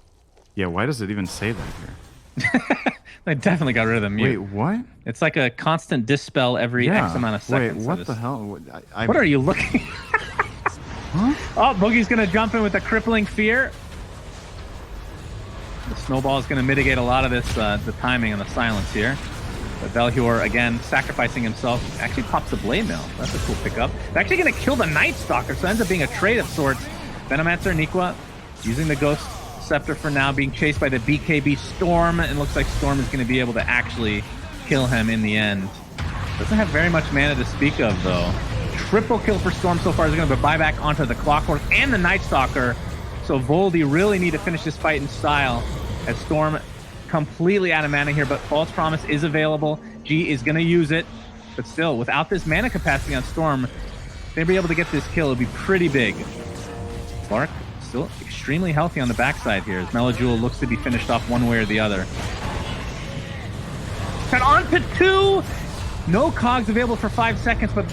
Yeah, why does it even say that here? They definitely got rid of the mute. Wait, what? It's like a constant dispel every X amount of seconds. Wait, what the hell? What are you looking Huh? Oh, Boogie's going to jump in with a crippling fear. The snowball is going to mitigate a lot of this, the timing and the silence here. But Velhur, again, sacrificing himself, actually pops the Blade Mail. That's a cool pickup. They're actually going to kill the Night Stalker, so it ends up being a trade of sorts. Venomancer, Nikwa, using the Ghost Scepter for now, being chased by the BKB Storm, and looks like Storm is going to be able to actually kill him in the end. Doesn't have very much mana to speak of, though. Triple kill for Storm so far is going to buy back onto the Clockwork and the Night Stalker. So Voldy really need to finish this fight in style as Storm completely out of mana here, but False Promise is available. G is going to use it, but still, without this mana capacity on Storm, if they'd be able to get this kill, it would be pretty big. Clark still extremely healthy on the backside here as Melojewel looks to be finished off one way or the other. Got on to 2! No cogs available for 5 seconds, but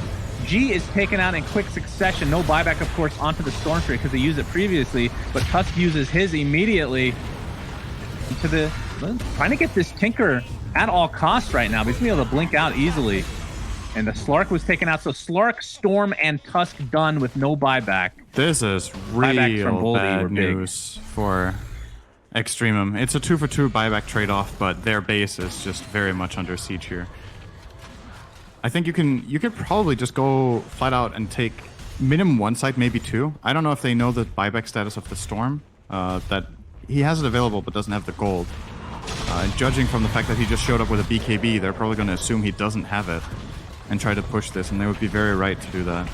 G is taken out in quick succession. No buyback, of course, onto the Storm Tree because he used it previously, but Tusk uses his immediately into the... Trying to get this Tinker at all costs right now, but he's going to be able to blink out easily. And the Slark was taken out, so Slark, Storm, and Tusk done with no buyback. This is real bad news for Extremum. It's a 2-for-2 buyback trade-off, but their base is just very much under siege here. I think you could probably just go flat out and take minimum 1 site, maybe 2. I don't know if they know the buyback status of the Storm, that he has it available but doesn't have the gold. Judging from the fact that he just showed up with a BKB, they're probably going to assume he doesn't have it and try to push this, and they would be very right to do that.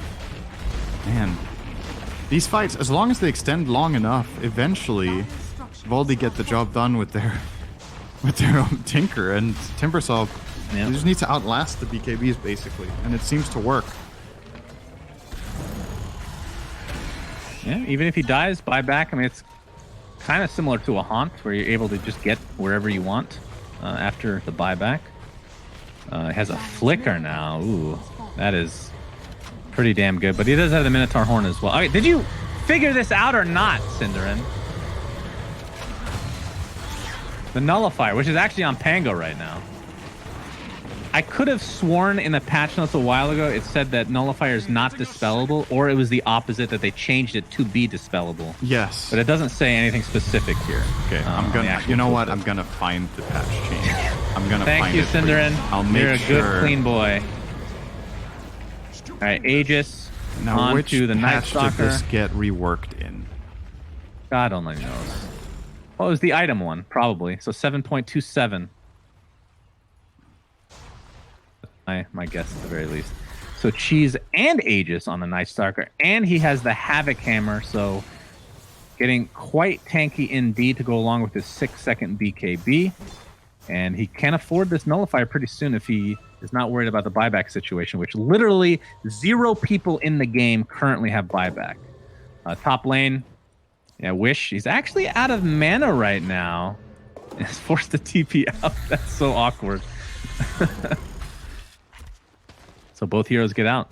Man, these fights, as long as they extend long enough, eventually Voldy get the job done with their own Tinker and Timbersaw. They just need to outlast the BKBs basically, and it seems to work. Yeah, even if he dies, buyback. I mean, it's kind of similar to a Haunt, where you're able to just get wherever you want after the buyback. It has a Flicker now. Ooh, that is pretty damn good. But he does have the Minotaur Horn as well. Okay, did you figure this out or not, Cinderin? The Nullifier, which is actually on Pango right now. I could have sworn in the patch notes a while ago it said that Nullifier is not dispellable, or it was the opposite, that they changed it to be dispellable. Yes. But it doesn't say anything specific here. Okay, I'm gonna. You know what? I'm gonna find the patch change. I'm gonna Thank find you, it. Thank you, Cinderin. I'll make You're a sure. good, clean boy. All right, Aegis. Now, on which to the Night patch did Stalker. this get reworked in? God only knows. Well, it was the item one, probably. So 7.27. My guess at the very least. So Cheese and Aegis on the Night Stalker, and he has the Havoc Hammer, so getting quite tanky indeed to go along with his 6-second BKB. And he can afford this nullifier pretty soon if he is not worried about the buyback situation, which literally 0 people in the game currently have buyback. Top lane, yeah, Wish. He's actually out of mana right now. He's forced to TP out. That's so awkward. So both heroes get out.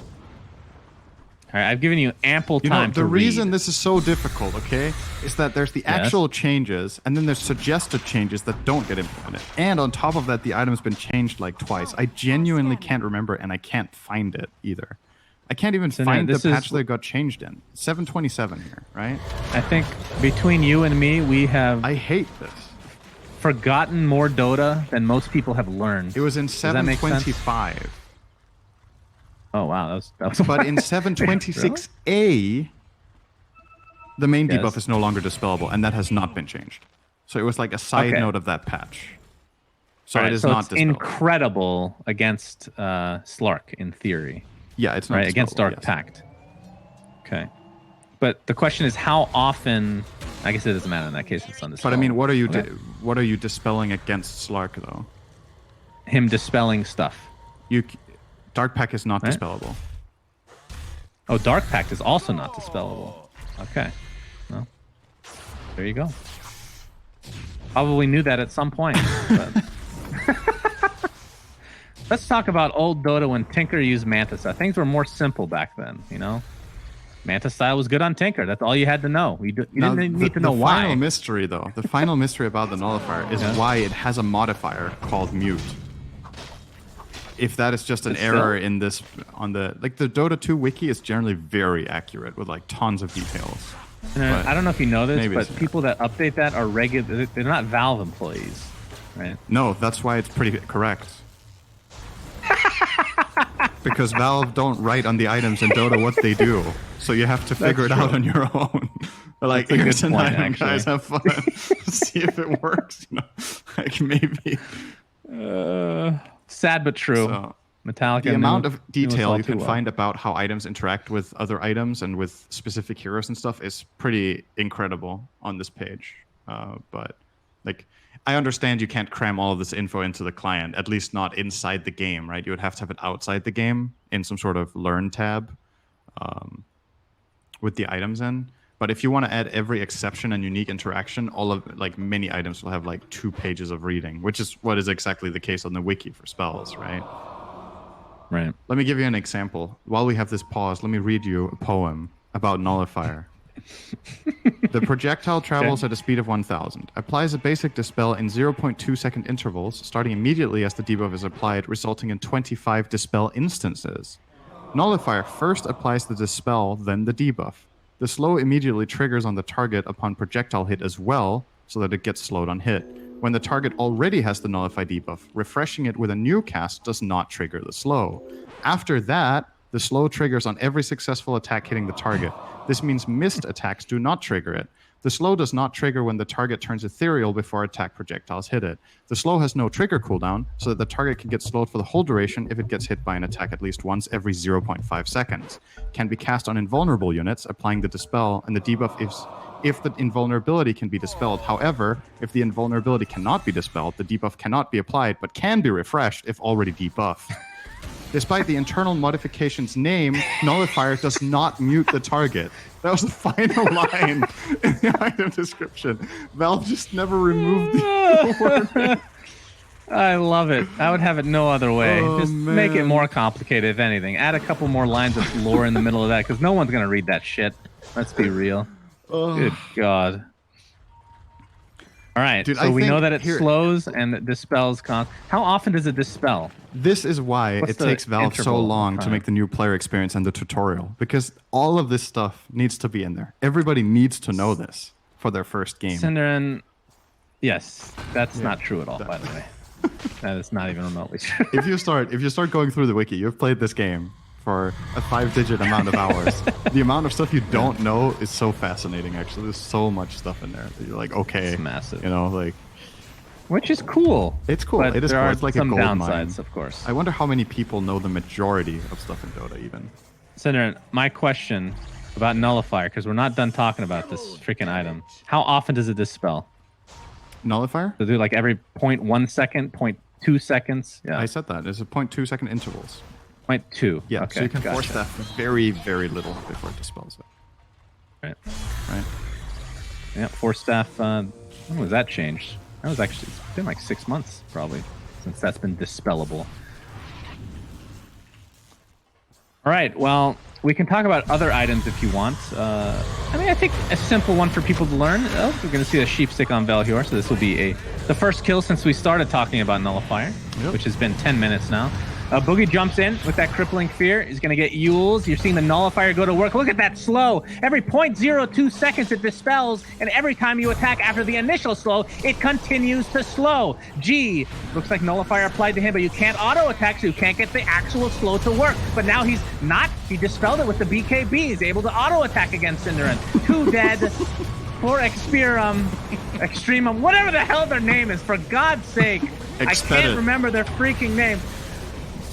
All right, I've given you ample time to the reason read. this is so difficult, okay, is that there's the actual changes, and then there's suggested changes that don't get implemented. And on top of that, the item's been changed like twice. I genuinely can't remember, and I can't find it either. I can't even find the patch that got changed in. 727 here, right? I think between you and me, we have... I hate this. Forgotten more Dota than most people have learned. It was in 725. Oh wow, that was. But in 726A, the main debuff is no longer dispellable, and that has not been changed. So it was like a side note of that patch. So it is not dispellable. Incredible against Slark in theory. Yeah, it's not right against Dark Pact. Okay, but the question is how often. I guess it doesn't matter in that case. It's undispellable. But I mean, what are you dispelling against Slark though? Him dispelling stuff. Dark Pact is not dispellable. Oh, Dark Pact is also not dispellable. Okay. Well, there you go. Probably knew that at some point. But... Let's talk about old Dota when Tinker used Manta Style. Things were more simple back then, you know? Manta Style was good on Tinker. That's all you had to know. You didn't need to know why. The final mystery, though, the final mystery about the nullifier is why it has a modifier called mute. If that is just an error in this, on the Dota 2 wiki is generally very accurate with like tons of details. I don't know if you know this, but people that update that are regular. They're not Valve employees, right? No, that's why it's pretty correct. Because Valve don't write on the items in Dota what they do, so you have to figure it out on your own. Like, here's an item, guys, have fun. See if it works. You know, like maybe. Sad but true. So, Metallica. The amount of detail you can find about how items interact with other items and with specific heroes and stuff is pretty incredible on this page. But like, I understand you can't cram all of this info into the client, at least not inside the game, right? You would have to have it outside the game in some sort of learn tab with the items in. But if you want to add every exception and unique interaction, all of like many items will have like 2 pages of reading, which is what is exactly the case on the wiki for spells, right? Right. Let me give you an example. While we have this pause, let me read you a poem about nullifier. The projectile travels at a speed of 1000. Applies a basic dispel in 0.2 second intervals, starting immediately as the debuff is applied, resulting in 25 dispel instances. Nullifier first applies the dispel, then the debuff. The slow immediately triggers on the target upon projectile hit as well, so that it gets slowed on hit. When the target already has the nullify debuff, refreshing it with a new cast does not trigger the slow. After that, the slow triggers on every successful attack hitting the target. This means missed attacks do not trigger it. The slow does not trigger when the target turns ethereal before attack projectiles hit it. The slow has no trigger cooldown, so that the target can get slowed for the whole duration if it gets hit by an attack at least once every 0.5 seconds. Can be cast on invulnerable units, applying the dispel, and the debuff if the invulnerability can be dispelled. However, if the invulnerability cannot be dispelled, the debuff cannot be applied, but can be refreshed if already debuffed. Despite the internal modification's name, nullifier does not mute the target. That was the final line in the item description. Valve just never removed the word. I love it. I would have it no other way. Just make it more complicated, if anything. Add a couple more lines of lore in the middle of that, because no one's going to read that shit. Let's be real. Good God. All right, dude, so we know that it slows and it dispels. How often does it dispel? This is why it takes Valve so long to make the new player experience and the tutorial, because all of this stuff needs to be in there. Everybody needs to know this for their first game. Cinderin, yes, that's not true at all, by the way. That is not even remotely true. If you start going through the wiki, you've played this game for a 5-digit amount of hours. The amount of stuff you don't know is so fascinating, actually. There's so much stuff in there that you're like, okay. It's massive. You know, like... Which is cool. It's cool. But it is there cool. are It's like some a gold downsides, mine. Of course. I wonder how many people know the majority of stuff in Dota, even. Cinder, my question about Nullifier, because we're not done talking about this freaking item. How often does it dispel? Nullifier? Does it do like every 0.1 second, 0.2 seconds? Yeah. I said that. It's a 0.2 second intervals. 0.2. Yeah, okay, so you can force gotcha. that very, very little before it dispels it. Right. Right? Yeah, Force Staff, when was that changed? That was actually, it's been like 6 months, probably, since that's been dispellable. All right, well, we can talk about other items if you want. I mean, I think a simple one for people to learn. Oh, we're going to see a sheep stick on Velhior, so this will be the first kill since we started talking about Nullifier, which has been 10 minutes now. Boogie jumps in with that crippling fear. He's going to get Yules. You're seeing the Nullifier go to work. Look at that slow. Every 0.02 seconds it dispels, and every time you attack after the initial slow, it continues to slow. G, looks like Nullifier applied to him, but you can't auto-attack, so you can't get the actual slow to work. But now he's not. He dispelled it with the BKB. He's able to auto-attack against Cinderin. 2 dead for Extremum, whatever the hell their name is, for God's sake. I can't remember their freaking name.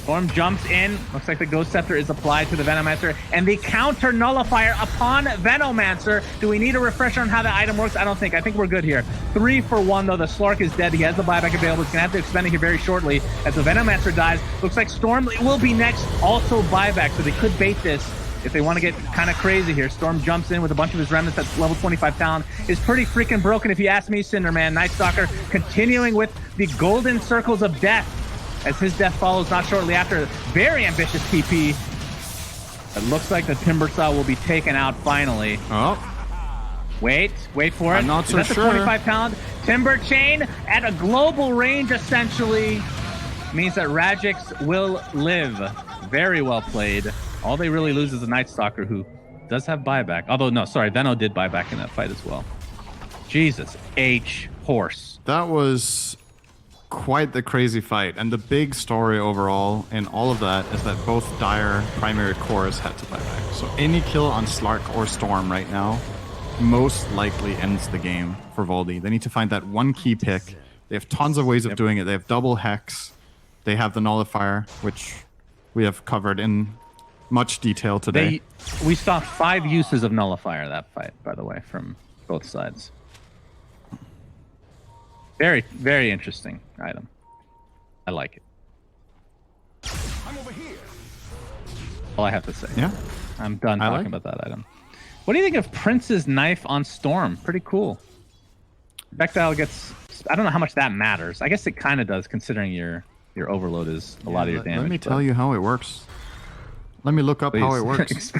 Storm jumps in. Looks like the Ghost Scepter is applied to the Venomancer. And the counter Nullifier upon Venomancer. Do we need a refresher on how the item works? I don't think. I think we're good here. 3 for 1, though. The Slark is dead. He has the buyback available. He's going to have to expend it here very shortly as the Venomancer dies. Looks like Storm will be next. Also buyback, so they could bait this if they want to get kind of crazy here. Storm jumps in with a bunch of his remnants at level 25 talent. Is pretty freaking broken if you ask me, Cinderman. Night Stalker continuing with the golden circles of death, as his death follows not shortly after. Very ambitious TP. It looks like the Timbersaw will be taken out finally. Oh. Wait for it. I'm not so Is that sure. the 25 pound Timber Chain at a global range, essentially, means that Radix will live. Very well played. All they really lose is the Night Stalker, who does have buyback. Although, no, sorry, Veno did buyback in that fight as well. Jesus H. Horse. That was quite the crazy fight, and the big story overall in all of that is that both Dire primary cores had to buy back. So any kill on Slark or Storm right now most likely ends the game for Voldy. They need to find that one key pick. They have tons of ways of doing it. They have double Hex. They have the Nullifier, which we have covered in much detail today. We saw 5 uses of Nullifier that fight, by the way, from both sides. Very, very interesting item. I like it. All I have to say. Yeah. I'm done talking about that item. What do you think of Prince's knife on Storm? Pretty cool. Projectile gets... I don't know how much that matters. I guess it kind of does, considering your overload is a lot of your damage. Let me tell you how it works. Let me look up how it works.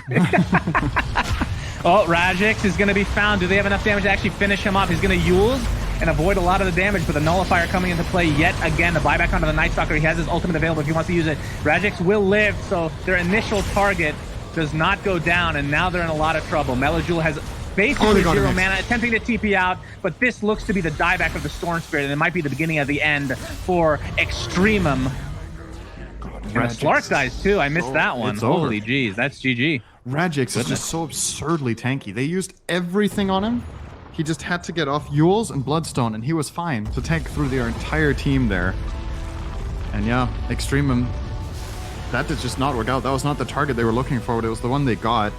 Oh, Radix is going to be found. Do they have enough damage to actually finish him off? He's going to Yules and avoid a lot of the damage, but the Nullifier coming into play yet again. The buyback onto the Night Stalker. He has his ultimate available if he wants to use it. Radix will live, so their initial target does not go down, and now they're in a lot of trouble. Melajul has basically 0 mana, attempting to TP out, but this looks to be the dieback of the Storm Spirit, and it might be the beginning of the end for Extremum. And Slark dies too. I missed that one. Holy jeez, that's GG. Radix is just so absurdly tanky. They used everything on him. He just had to get off Yules and Bloodstone, and he was fine to tank through their entire team there. And yeah, Extremum, that did just not work out. That was not the target they were looking for, but it was the one they got.